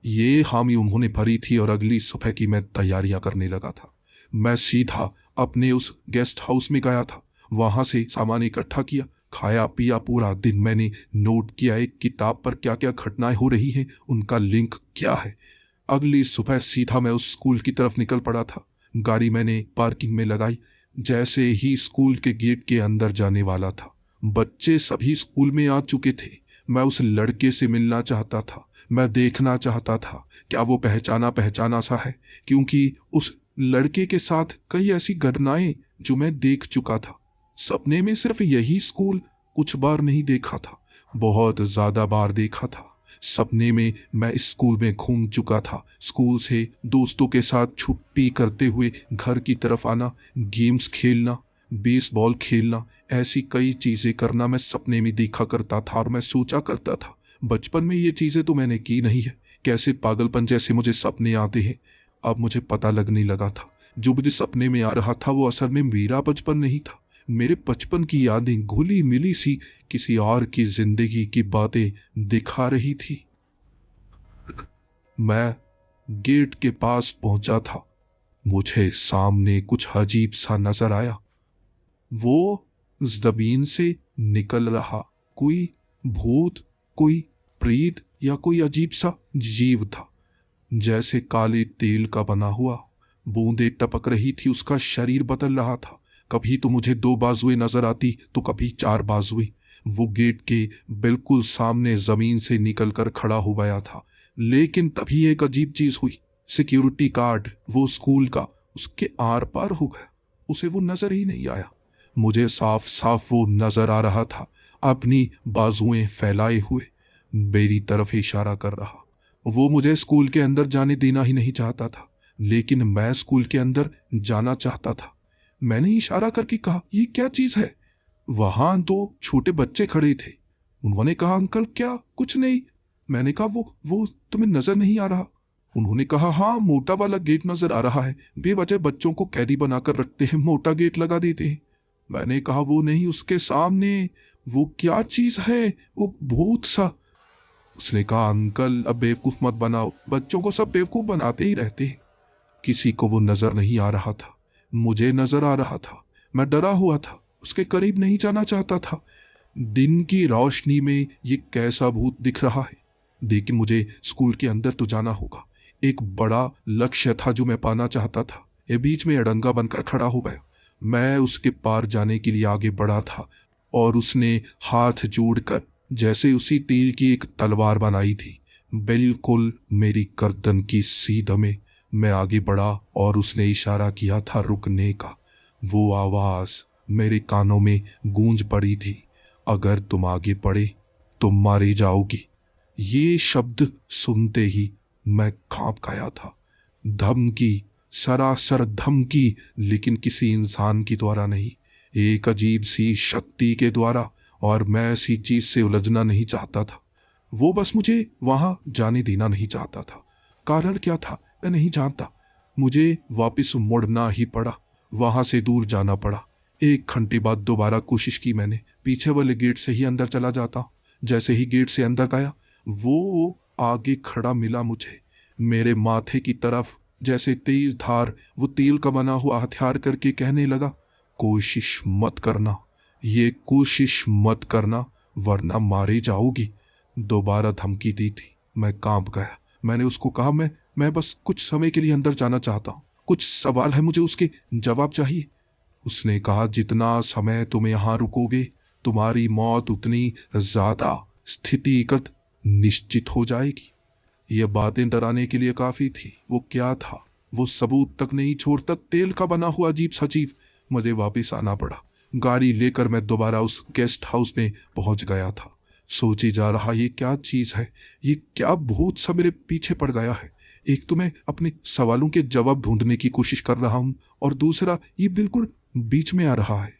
ये हामी उन्होंने भरी थी और अगली सुबह की मैं तैयारियां करने लगा था। मैं सीधा अपने उस गेस्ट हाउस में गया था। वहां से सामान इकट्ठा किया, खाया पिया। पूरा दिन मैंने नोट किया एक किताब पर क्या क्या घटनाएं हो रही हैं, उनका लिंक क्या है। अगली सुबह सीधा मैं उस स्कूल की तरफ निकल पड़ा था। गाड़ी मैंने पार्किंग में लगाई। जैसे ही स्कूल के गेट के अंदर जाने वाला था, बच्चे सभी स्कूल में आ चुके थे। मैं उस लड़के से मिलना चाहता था। मैं देखना चाहता था क्या वो पहचाना सा है, क्योंकि उस लड़के के साथ कई ऐसी घटनाएं जो मैं देख चुका था। सपने में सिर्फ यही स्कूल कुछ बार नहीं देखा था, बहुत ज्यादा बार देखा था। सपने में मैं इस स्कूल में घूम चुका था। स्कूल से दोस्तों के साथ छुट्टी करते हुए घर की तरफ आना, गेम्स खेलना, बेसबॉल खेलना, ऐसी कई चीजें करना मैं सपने में देखा करता था। और मैं सोचा करता था बचपन में ये चीजें तो मैंने की नहीं है, कैसे पागलपन जैसे मुझे सपने आते हैं। अब मुझे पता लगने लगा था जो मुझे सपने में आ रहा था वो असल में मेरा बचपन नहीं था। मेरे बचपन की यादें घुली मिली सी किसी और की जिंदगी की बातें दिखा रही थी। मैं गेट के पास पहुंचा था। मुझे सामने कुछ अजीब सा नजर आया। वो जमीन से निकल रहा कोई भूत, कोई प्रेत या कोई अजीब सा जीव था, जैसे काले तेल का बना हुआ। बूंदें टपक रही थी, उसका शरीर बदल रहा था। कभी तो मुझे 2 बाजुएं नजर आती तो कभी 4 बाजुएं। वो गेट के बिल्कुल सामने जमीन से निकलकर खड़ा हो गया था। लेकिन तभी एक अजीब चीज हुई। सिक्योरिटी गार्ड वो स्कूल का उसके आर पार हो गया। उसे वो नजर ही नहीं आया। मुझे साफ साफ वो नजर आ रहा था, अपनी बाजुएं फैलाए हुए मेरी तरफ इशारा कर रहा। वो मुझे स्कूल के अंदर जाने देना ही नहीं चाहता था, लेकिन मैं स्कूल के अंदर जाना चाहता था। मैंने इशारा करके कहा, ये क्या चीज है? वहां 2 छोटे बच्चे खड़े थे। उन्होंने कहा, अंकल क्या? कुछ नहीं। मैंने कहा, वो तुम्हें नजर नहीं आ रहा? उन्होंने कहा, हाँ, मोटा वाला गेट नजर आ रहा है। बेवजह बच्चों को कैदी बनाकर रखते हैं, मोटा गेट लगा देते हैं। मैंने कहा, वो नहीं, उसके सामने वो क्या चीज है, वो भूत सा। उसने कहा, अंकल अब बेवकूफ मत बनाओ, बच्चों को सब बेवकूफ बनाते ही रहते हैं। किसी को वो नजर नहीं आ रहा था, मुझे नजर आ रहा था। मैं डरा हुआ था, उसके करीब नहीं जाना चाहता था। दिन की रोशनी में ये कैसा भूत दिख रहा है। लेकिन मुझे स्कूल के अंदर तो जाना होगा। एक बड़ा लक्ष्य था जो मैं पाना चाहता था। ये बीच में अड़ंगा बनकर खड़ा हो गया। मैं उसके पार जाने के लिए आगे बढ़ा था और उसने हाथ जोड़कर जैसे उसी तीर की एक तलवार बनाई थी, बिल्कुल मेरी गर्दन की सीध में। मैं आगे बढ़ा और उसने इशारा किया था रुकने का। वो आवाज मेरे कानों में गूंज पड़ी थी, अगर तुम आगे बढ़े तो मारे जाओगी। ये शब्द सुनते ही मैं कांप गया था। धमकी, सरासर धमकी, लेकिन किसी इंसान की द्वारा नहीं, एक अजीब सी शक्ति के द्वारा। और मैं ऐसी चीज से उलझना नहीं चाहता था। वो बस मुझे वहां जाने देना नहीं चाहता था। कारण क्या था मैं नहीं जानता। मुझे वापस मुड़ना ही पड़ा, वहां से दूर जाना पड़ा। 1 घंटे बाद दोबारा कोशिश की मैंने, पीछे वाले गेट से ही अंदर चला जाता। जैसे ही गेट से अंदर गया, वो आगे खड़ा मिला मुझे, मेरे माथे की तरफ जैसे तेज धार वो तेल का बना हुआ हथियार करके कहने लगा, कोशिश मत करना, ये कोशिश मत करना वरना मारे जाओगी। दोबारा धमकी दी थी। मैं कांप गया। मैंने उसको कहा, मैं बस कुछ समय के लिए अंदर जाना चाहता हूँ, कुछ सवाल है मुझे, उसके जवाब चाहिए। उसने कहा, जितना समय तुम यहाँ रुकोगे तुम्हारी मौत उतनी ज्यादा स्थितिगत निश्चित हो जाएगी। यह बातें डराने के लिए काफी थी। वो क्या था वो सबूत तक नहीं छोड़ तक तेल का बना हुआ अजीब सजीव। मुझे वापस आना पड़ा। गाड़ी लेकर मैं दोबारा उस गेस्ट हाउस में पहुंच गया था। सोचे जा रहा, ये क्या चीज है, ये क्या भूत सा मेरे पीछे पड़ गया है। एक तो मैं अपने सवालों के जवाब ढूंढने की कोशिश कर रहा हूं और दूसरा ये बिल्कुल बीच में आ रहा है।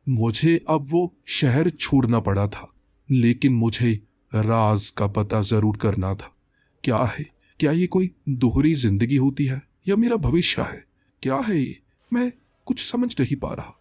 मुझे अब वो शहर छोड़ना पड़ा था, लेकिन मुझे राज का पता जरूर करना था। क्या है, क्या ये कोई दोहरी जिंदगी होती है या मेरा भविष्य है? क्या है ये? मैं कुछ समझ नहीं पा रहा।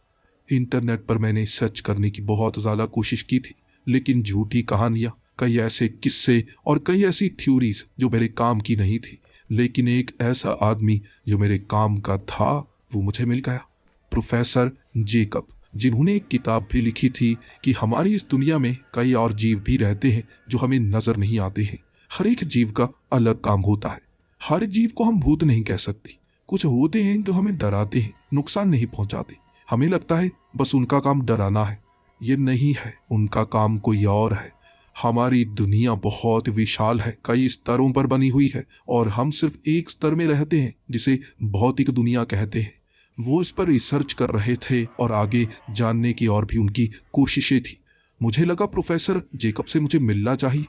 इंटरनेट पर मैंने सर्च करने की बहुत ज्यादा कोशिश की थी, लेकिन झूठी कहानियां, कई ऐसे किस्से और कई ऐसी थ्योरीज जो मेरे काम की नहीं थी। लेकिन एक ऐसा आदमी जो मेरे काम का था वो मुझे मिल गया, प्रोफेसर जेकब, जिन्होंने एक किताब भी लिखी थी कि हमारी इस दुनिया में कई और जीव भी रहते हैं जो हमें नजर नहीं आते हैं। हर एक जीव का अलग काम होता है। हर जीव को हम भूत नहीं कह सकते। कुछ होते हैं जो हमें डराते हैं, नुकसान नहीं पहुंचाते। हमें लगता है बस उनका काम डराना है। ये नहीं है, उनका काम कोई और है। हमारी दुनिया बहुत विशाल है, कई स्तरों पर बनी हुई है और हम सिर्फ एक स्तर में रहते हैं जिसे भौतिक दुनिया कहते हैं। वो इस पर रिसर्च कर रहे थे और आगे जानने की और भी उनकी कोशिशें थी। मुझे लगा प्रोफेसर जेकब से मुझे मिलना चाहिए।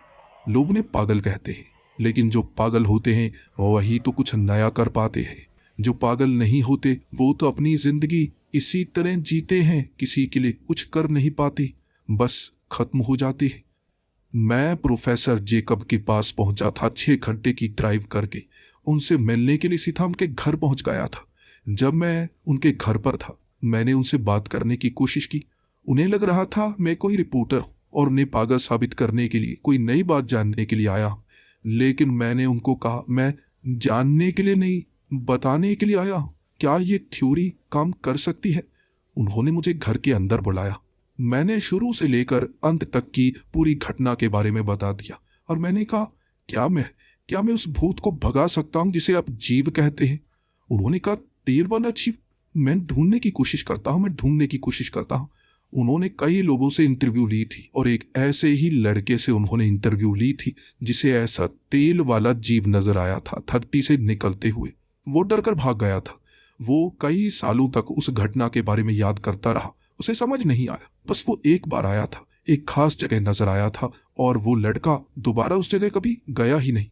लोग उन्हें पागल कहते हैं, लेकिन जो पागल होते हैं वही तो कुछ नया कर पाते हैं। जो पागल नहीं होते वो तो अपनी जिंदगी इसी तरह जीते हैं, किसी के लिए कुछ कर नहीं पाते, बस खत्म हो जाते हैं। मैं प्रोफेसर जेकब के पास पहुंचा था 6 घंटे की ड्राइव करके। उनसे मिलने के लिए सीधा उनके घर पहुंच गया था। जब मैं उनके घर पर था, मैंने उनसे बात करने की कोशिश की। उन्हें लग रहा था मैं कोई रिपोर्टर हूं और उन्हें पागल साबित करने के लिए, कोई नई बात जानने के लिए आया हूं। लेकिन मैंने उनको कहा, मैं जानने के लिए नहीं, बताने के लिए आया हूं। क्या ये थ्योरी काम कर सकती है? उन्होंने मुझे घर के अंदर बुलाया। मैंने शुरू से लेकर अंत तक की पूरी घटना के बारे में बता दिया और मैंने कहा, क्या मैं उस भूत को भगा सकता हूं जिसे आप जीव कहते हैं? उन्होंने कहा, तेल वाला जीव? मैं ढूंढने की कोशिश करता हूं। उन्होंने कई लोगों से इंटरव्यू ली थी और एक ऐसे ही लड़के से उन्होंने इंटरव्यू ली थी जिसे ऐसा तेल वाला जीव नजर आया था धरती से निकलते हुए। वो डरकर भाग गया था। वो कई सालों तक उस घटना के बारे में याद करता रहा। उसे समझ नहीं आया, बस वो एक बार आया था, एक खास जगह नजर आया था और वो लड़का दोबारा उस जगह कभी गया ही नहीं।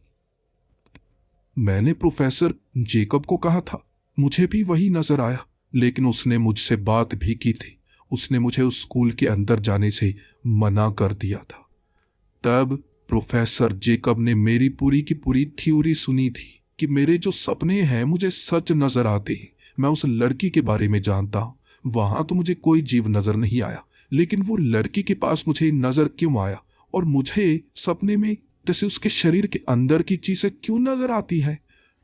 मैंने प्रोफेसर जेकब को कहा था, मुझे भी वही नजर आया, लेकिन उसने मुझसे बात भी की थी। उसने मुझे उस स्कूल के अंदर जाने से मना कर दिया था। तब प्रोफेसर जेकब ने मेरी पूरी की पूरी थ्योरी सुनी थी कि मेरे जो सपने हैं मुझे सच नजर आते हैं। मैं उस लड़की के बारे में जानता हूं। वहां तो मुझे कोई जीव नजर नहीं आया, लेकिन वो लड़की के पास मुझे नजर क्यों आया, और मुझे सपने में जैसे उसके शरीर के अंदर की चीजें क्यों नजर आती है।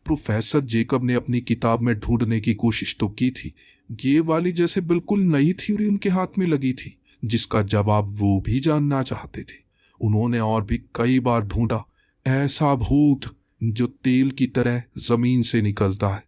प्रोफेसर जेकब ने अपनी किताब में ढूंढने की कोशिश तो की थी, ये वाली जैसे बिल्कुल नई थ्योरी उनके हाथ में लगी थी जिसका जवाब वो भी जानना चाहते थे। उन्होंने और भी कई बार ढूंढा, ऐसा भूत जो तेल की तरह जमीन से निकलता है।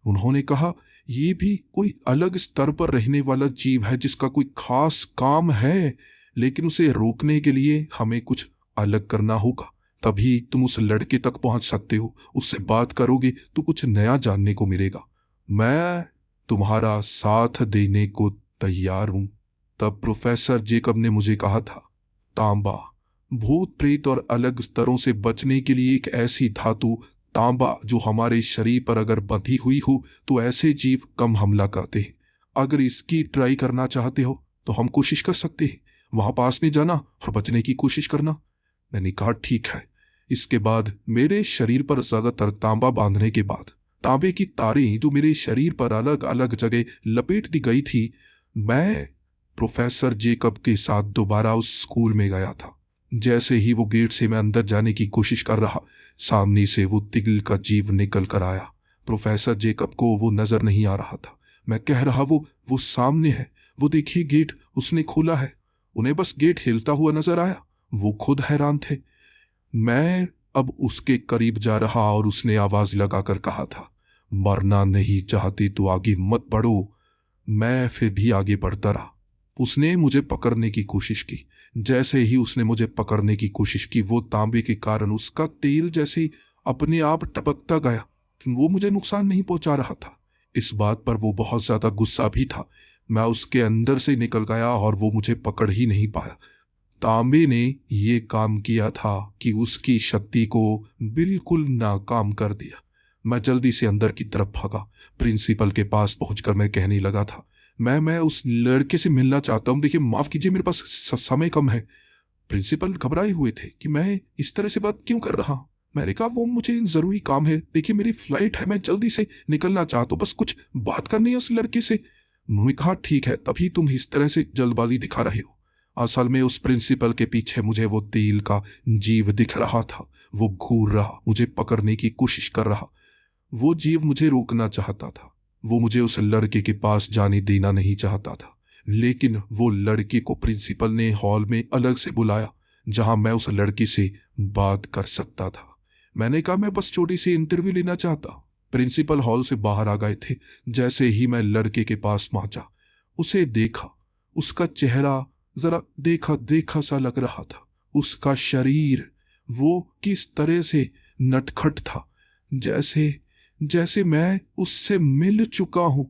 उन्होंने कहा ये भी कोई अलग स्तर पर रहने वाला जीव है जिसका कोई खास काम है, लेकिन उसे रोकने के लिए हमें कुछ अलग करना होगा, तभी तुम उस लड़के तक पहुंच सकते हो। उससे बात करोगे तो कुछ नया जानने को मिलेगा। मैं तुम्हारा साथ देने को तैयार हूं। तब प्रोफेसर जेकब ने मुझे कहा था, तांबा, भूत प्रेत और अलग स्तरों से बचने के लिए एक ऐसी धातु तांबा जो हमारे शरीर पर अगर बंधी हुई हो तो ऐसे जीव कम हमला करते हैं। अगर इसकी ट्राई करना चाहते हो तो हम कोशिश कर सकते हैं, वहां पास में जाना और बचने की कोशिश करना। मैंने कहा ठीक है। इसके बाद मेरे शरीर पर ज्यादातर तांबा बांधने के बाद तांबे की तारें जो मेरे शरीर पर अलग अलग जगह लपेट दी गई थी, मैं प्रोफेसर जेकब के साथ दोबारा उस स्कूल में गया था। जैसे ही वो गेट से मैं अंदर जाने की कोशिश कर रहा, सामने से वो तिगल का जीव निकल कर आया। प्रोफेसर जेकब को वो नजर नहीं आ रहा था। मैं कह रहा वो सामने है, वो देखिए गेट उसने खोला है। उन्हें बस गेट हिलता हुआ नजर आया। वो खुद हैरान थे। मैं अब उसके करीब जा रहा और उसने आवाज लगाकर कहा था, मरना नहीं चाहते तो आगे मत बढ़ो। मैं फिर भी आगे बढ़ता रहा। उसने मुझे पकड़ने की कोशिश की। जैसे ही उसने मुझे पकड़ने की कोशिश की, वो तांबे के कारण उसका तेल जैसे अपने आप टपकता गया। वो मुझे नुकसान नहीं पहुंचा रहा था। इस बात पर वो बहुत ज्यादा गुस्सा भी था। मैं उसके अंदर से निकल गया और वो मुझे पकड़ ही नहीं पाया। तांबे ने ये काम किया था कि उसकी शक्ति को बिल्कुल नाकाम कर दिया। मैं जल्दी से अंदर की तरफ भागा। प्रिंसिपल के पास पहुंचकर मैं कहने लगा था, मैं उस लड़के से मिलना चाहता हूं। देखिए माफ कीजिए, मेरे पास समय कम है। प्रिंसिपल घबराए हुए थे कि मैं इस तरह से बात क्यों कर रहा हूं। मैंने कहा वो मुझे जरूरी काम है, देखिए मेरी फ्लाइट है, मैं जल्दी से निकलना चाहता हूं, बस कुछ बात करनी है उस लड़के से। उन्होंने कहा ठीक है, तभी तुम इस तरह से जल्दबाजी दिखा रहे हो। असल में उस प्रिंसिपल के पीछे मुझे वो तेल का जीव दिख रहा था। वो घूर रहा, मुझे पकड़ने की कोशिश कर रहा। वो जीव मुझे रोकना चाहता था। वो मुझे उस लड़के के पास जाने देना नहीं चाहता था। लेकिन वो लड़के को प्रिंसिपल ने हॉल में अलग से बुलाया जहां मैं उस लड़की से बात कर सकता था। मैंने कहा मैं बस छोटी सी इंटरव्यू लेना चाहता। प्रिंसिपल हॉल से बाहर आ गए थे। जैसे ही मैं लड़के के पास पहुंचा, उसे देखा। उसका चेहरा जरा देखा देखा सा लग रहा था। उसका शरीर वो किस तरह से नटखट था, जैसे जैसे मैं उससे मिल चुका हूं,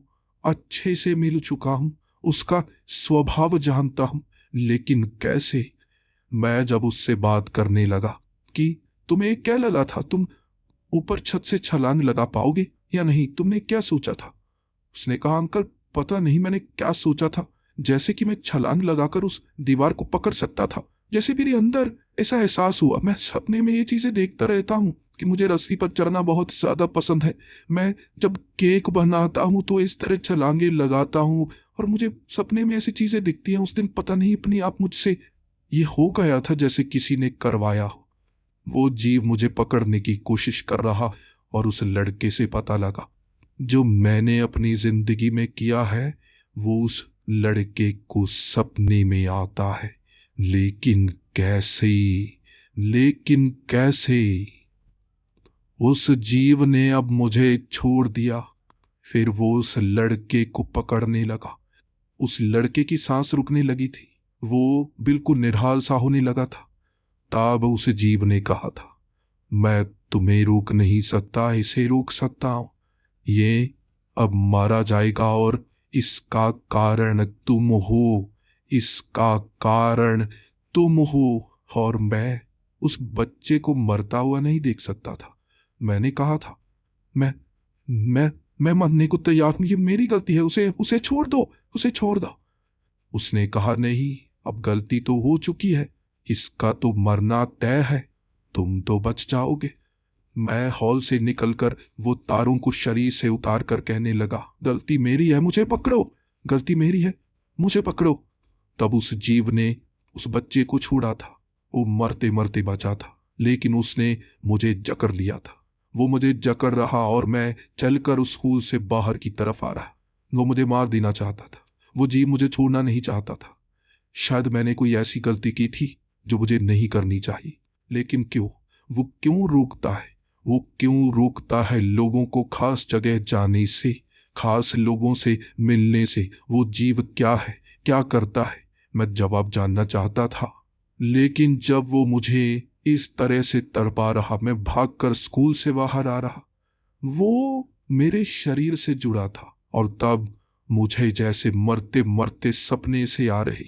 अच्छे से मिल चुका हूं, उसका स्वभाव जानता हूं। लेकिन कैसे? मैं जब उससे बात करने लगा कि तुम्हें क्या लगा था, तुम ऊपर छत से छलांग लगा पाओगे या नहीं, तुमने क्या सोचा था? उसने कहा अंकल पता नहीं मैंने क्या सोचा था, जैसे कि मैं छलांग लगाकर उस दीवार को पकड़ सकता था। जैसे मेरे अंदर ऐसा एहसास हुआ। मैं सपने में ये चीजें देखता रहता हूँ कि मुझे रस्सी पर चढ़ना बहुत ज्यादा पसंद है। मैं जब केक बनाता हूँ तो इस तरह छलांगे लगाता हूँ और मुझे सपने में ऐसी चीजें दिखती हैं। उस दिन पता नहीं अपने आप मुझसे ये हो गया था जैसे किसी ने करवाया हो। वो जीव मुझे पकड़ने की कोशिश कर रहा और उस लड़के से पता लगा जो मैंने अपनी जिंदगी में किया है वो उस लड़के को सपने में आता है। लेकिन कैसे? लेकिन कैसे? उस जीव ने अब मुझे छोड़ दिया। फिर वो उस लड़के को पकड़ने लगा। उस लड़के की सांस रुकने लगी थी। वो बिल्कुल निढाल सा होने लगा था। तब उस जीव ने कहा था, मैं तुम्हें रोक नहीं सकता, इसे रोक सकता हूं। ये अब मारा जाएगा और इसका कारण तुम हो। इसका कारण तुम हो। और मैं उस बच्चे को मरता हुआ नहीं देख सकता था। मैंने कहा था, मैं मैं मानने को तैयार हूं, ये मेरी गलती है, उसे उसे छोड़ दो, उसे छोड़ दो। उसने कहा, नहीं, अब गलती तो हो चुकी है, इसका तो मरना तय है, तुम तो बच जाओगे। मैं हॉल से निकलकर वो तारों को शरीर से उतार कर कहने लगा, गलती मेरी है, मुझे पकड़ो, गलती मेरी है, मुझे पकड़ो। तब उस जीव ने उस बच्चे को छोड़ा था। वो मरते मरते बचा था, लेकिन उसने मुझे जकड़ लिया था। वो मुझे जकड़ रहा और मैं चलकर उस स्कूल से बाहर की तरफ आ रहा। वो मुझे मार देना चाहता था। वो जीव मुझे छोड़ना नहीं चाहता था। शायद मैंने कोई ऐसी गलती की थी जो मुझे नहीं करनी चाहिए, लेकिन क्यों, वो क्यों रोकता है? वो क्यों रोकता है लोगों को खास जगह जाने से, खास लोगों से मिलने से? वो जीव क्या है, क्या करता है? मैं जवाब जानना चाहता था, लेकिन जब वो मुझे इस तरह से तड़पा रहा, मैं भागकर स्कूल से बाहर आ रहा, वो मेरे शरीर से जुड़ा था और तब मुझे जैसे मरते मरते सपने से आ रहे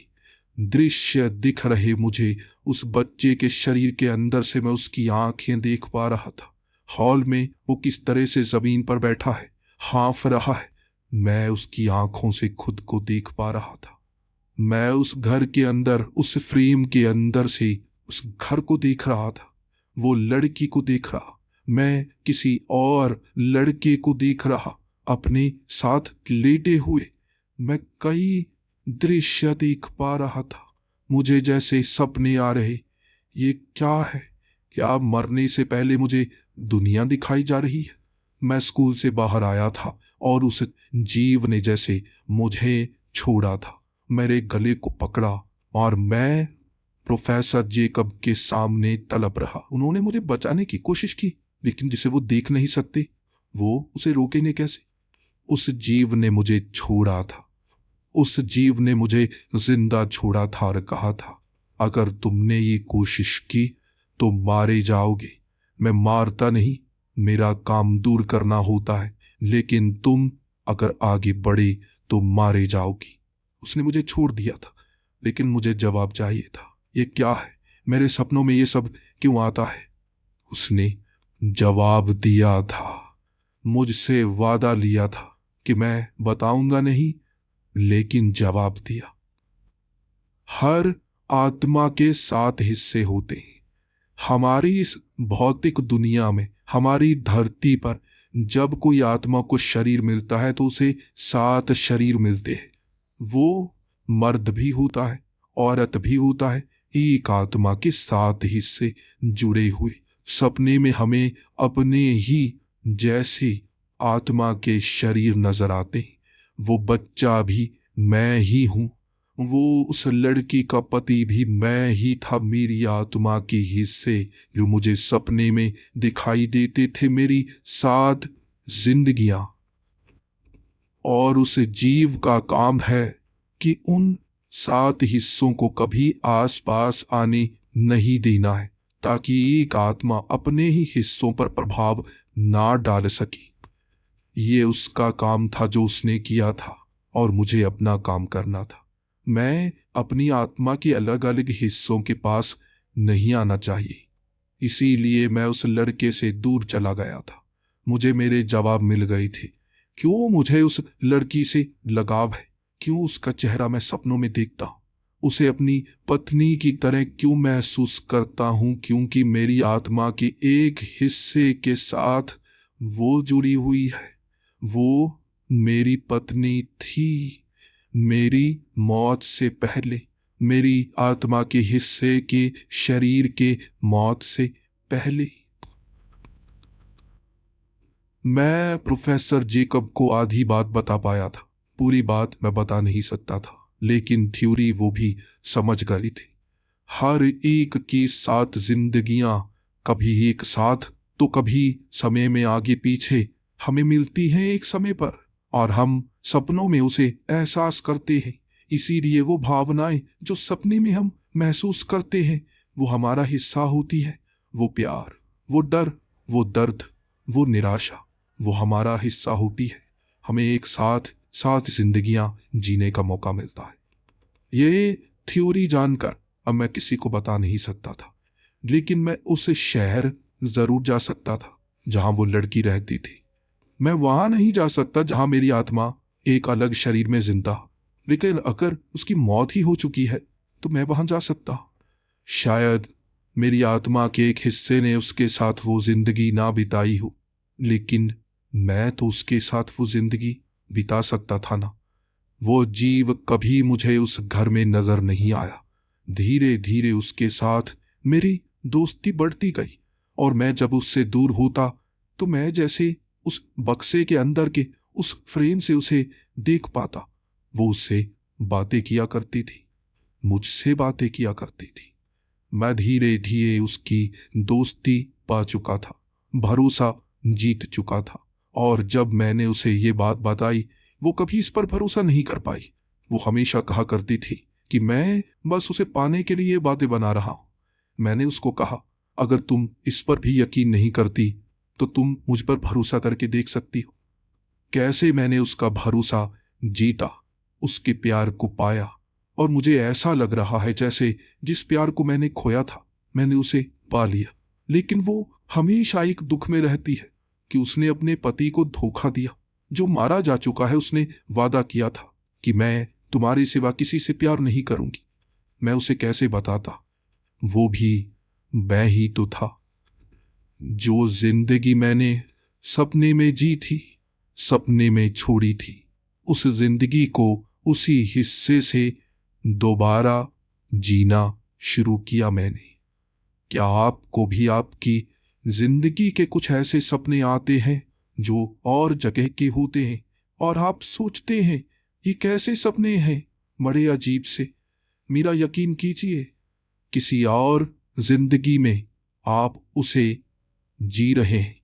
दृश्य दिख रहे। मुझे उस बच्चे के शरीर के अंदर से मैं उसकी आंखें देख पा रहा था। हॉल में वो किस तरह से जमीन पर बैठा है, हाँफ रहा है, मैं उसकी आंखों से खुद को देख पा रहा था। मैं उस घर के अंदर, उस फ्रेम के अंदर से उस घर को देख रहा था, वो लड़की को देख रहा, मैं किसी और लड़के को देख रहा अपने साथ लेटे हुए। मैं कई दृश्य देख पा रहा था, मुझे जैसे सपने आ रहे। ये क्या है? क्या मरने से पहले मुझे दुनिया दिखाई जा रही है? मैं स्कूल से बाहर आया था और उस जीव ने जैसे मुझे छोड़ा था, मेरे गले को पकड़ा और मैं प्रोफेसर जेकब के सामने तड़प रहा। उन्होंने मुझे बचाने की कोशिश की, लेकिन जिसे वो देख नहीं सकते, वो उसे रोकेंगे कैसे? उस जीव ने मुझे छोड़ा था, उस जीव ने मुझे जिंदा छोड़ा था और कहा था, अगर तुमने ये कोशिश की तो मारे जाओगे। मैं मारता नहीं, मेरा काम दूर करना होता है, लेकिन तुम अगर आगे बढ़े तो मारे जाओगी। उसने मुझे छोड़ दिया था, लेकिन मुझे जवाब चाहिए था। ये क्या है? मेरे सपनों में ये सब क्यों आता है? उसने जवाब दिया था, मुझसे वादा लिया था कि मैं बताऊंगा नहीं, लेकिन जवाब दिया। हर आत्मा के 7 हिस्से होते हैं। हमारी इस भौतिक दुनिया में, हमारी धरती पर जब कोई आत्मा को शरीर मिलता है तो उसे 7 शरीर मिलते हैं। वो मर्द भी होता है, औरत भी होता है, एक आत्मा के 7 हिस्से जुड़े हुए। सपने में हमें अपने ही जैसे आत्मा के शरीर नजर आते हैं। वो बच्चा भी मैं ही हूं, वो उस लड़की का पति भी मैं ही था। मेरी आत्मा के हिस्से जो मुझे सपने में दिखाई देते थे, मेरी 7 जिंदगियां। और उस जीव का काम है कि उन 7 हिस्सों को कभी आसपास आने नहीं देना है, ताकि एक आत्मा अपने ही हिस्सों पर प्रभाव ना डाल सके। ये उसका काम था जो उसने किया था, और मुझे अपना काम करना था। मैं अपनी आत्मा के अलग अलग हिस्सों के पास नहीं आना चाहिए, इसीलिए मैं उस लड़के से दूर चला गया था। मुझे मेरे जवाब मिल गए थे। क्यों मुझे उस लड़की से लगाव है? क्यों उसका चेहरा मैं सपनों में देखता हूँ? उसे अपनी पत्नी की तरह क्यों महसूस करता हूँ? क्योंकि मेरी आत्मा के एक हिस्से के साथ वो जुड़ी हुई है। वो मेरी पत्नी थी। मेरी मौत से पहले, मेरी आत्मा के हिस्से के शरीर के मौत से पहले। मैं प्रोफेसर जेकब को आधी बात बता पाया था, पूरी बात मैं बता नहीं सकता था, लेकिन थ्योरी वो भी समझ गए थे। हर एक की 7 जिंदगियां कभी एक साथ तो कभी समय में आगे पीछे हमें मिलती हैं एक समय पर, और हम सपनों में उसे एहसास करते हैं। इसीलिए वो भावनाएं जो सपने में हम महसूस करते हैं वो हमारा हिस्सा होती है। वो प्यार, वो डर, वो दर्द, वो निराशा, वो हमारा हिस्सा होती है। हमें एक साथ 7 जिंदगियां जीने का मौका मिलता है। ये थ्योरी जानकर अब मैं किसी को बता नहीं सकता था, लेकिन मैं उस शहर जरूर जा सकता था जहां वो लड़की रहती थी। मैं वहां नहीं जा सकता जहां मेरी आत्मा एक अलग शरीर में जिंदा हो। लेकिन अगर उसकी मौत ही हो चुकी है तो मैं वहां जा सकता। शायद मेरी आत्मा के एक हिस्से ने उसके साथ वो जिंदगी ना बिताई हो, लेकिन मैं तो उसके साथ वो जिंदगी बिता सकता था ना। वो जीव कभी मुझे उस घर में नजर नहीं आया। धीरे धीरे उसके साथ मेरी दोस्ती बढ़ती गई और मैं जब उससे दूर होता तो मैं जैसे उस बक्से के अंदर के उस फ्रेम से उसे देख पाता। वो उससे बातें किया करती थी, मुझसे बातें किया करती थी। मैं धीरे धीरे उसकी दोस्ती पा चुका था, भरोसा जीत चुका था। और जब मैंने उसे ये बात बताई, वो कभी इस पर भरोसा नहीं कर पाई। वो हमेशा कहा करती थी कि मैं बस उसे पाने के लिए ये बातें बना रहा हूं। मैंने उसको कहा, अगर तुम इस पर भी यकीन नहीं करती तो तुम मुझ पर भरोसा करके देख सकती हो। कैसे मैंने उसका भरोसा जीता, उसके प्यार को पाया, और मुझे ऐसा लग रहा है जैसे जिस प्यार को मैंने खोया था मैंने उसे पा लिया। लेकिन वो हमेशा एक दुख में रहती है कि उसने अपने पति को धोखा दिया, जो मारा जा चुका है। उसने वादा किया था कि मैं तुम्हारे सिवा किसी से प्यार नहीं करूंगी। मैं उसे कैसे बताता, वो भी मैं ही तो था। जो जिंदगी मैंने सपने में जी थी, सपने में छोड़ी थी, उस जिंदगी को उसी हिस्से से दोबारा जीना शुरू किया मैंने। क्या आपको भी आपकी जिंदगी के कुछ ऐसे सपने आते हैं जो और जगह के होते हैं और आप सोचते हैं ये कैसे सपने हैं, बड़े अजीब से। मेरा यकीन कीजिए, किसी और जिंदगी में आप उसे जी रहे हैं।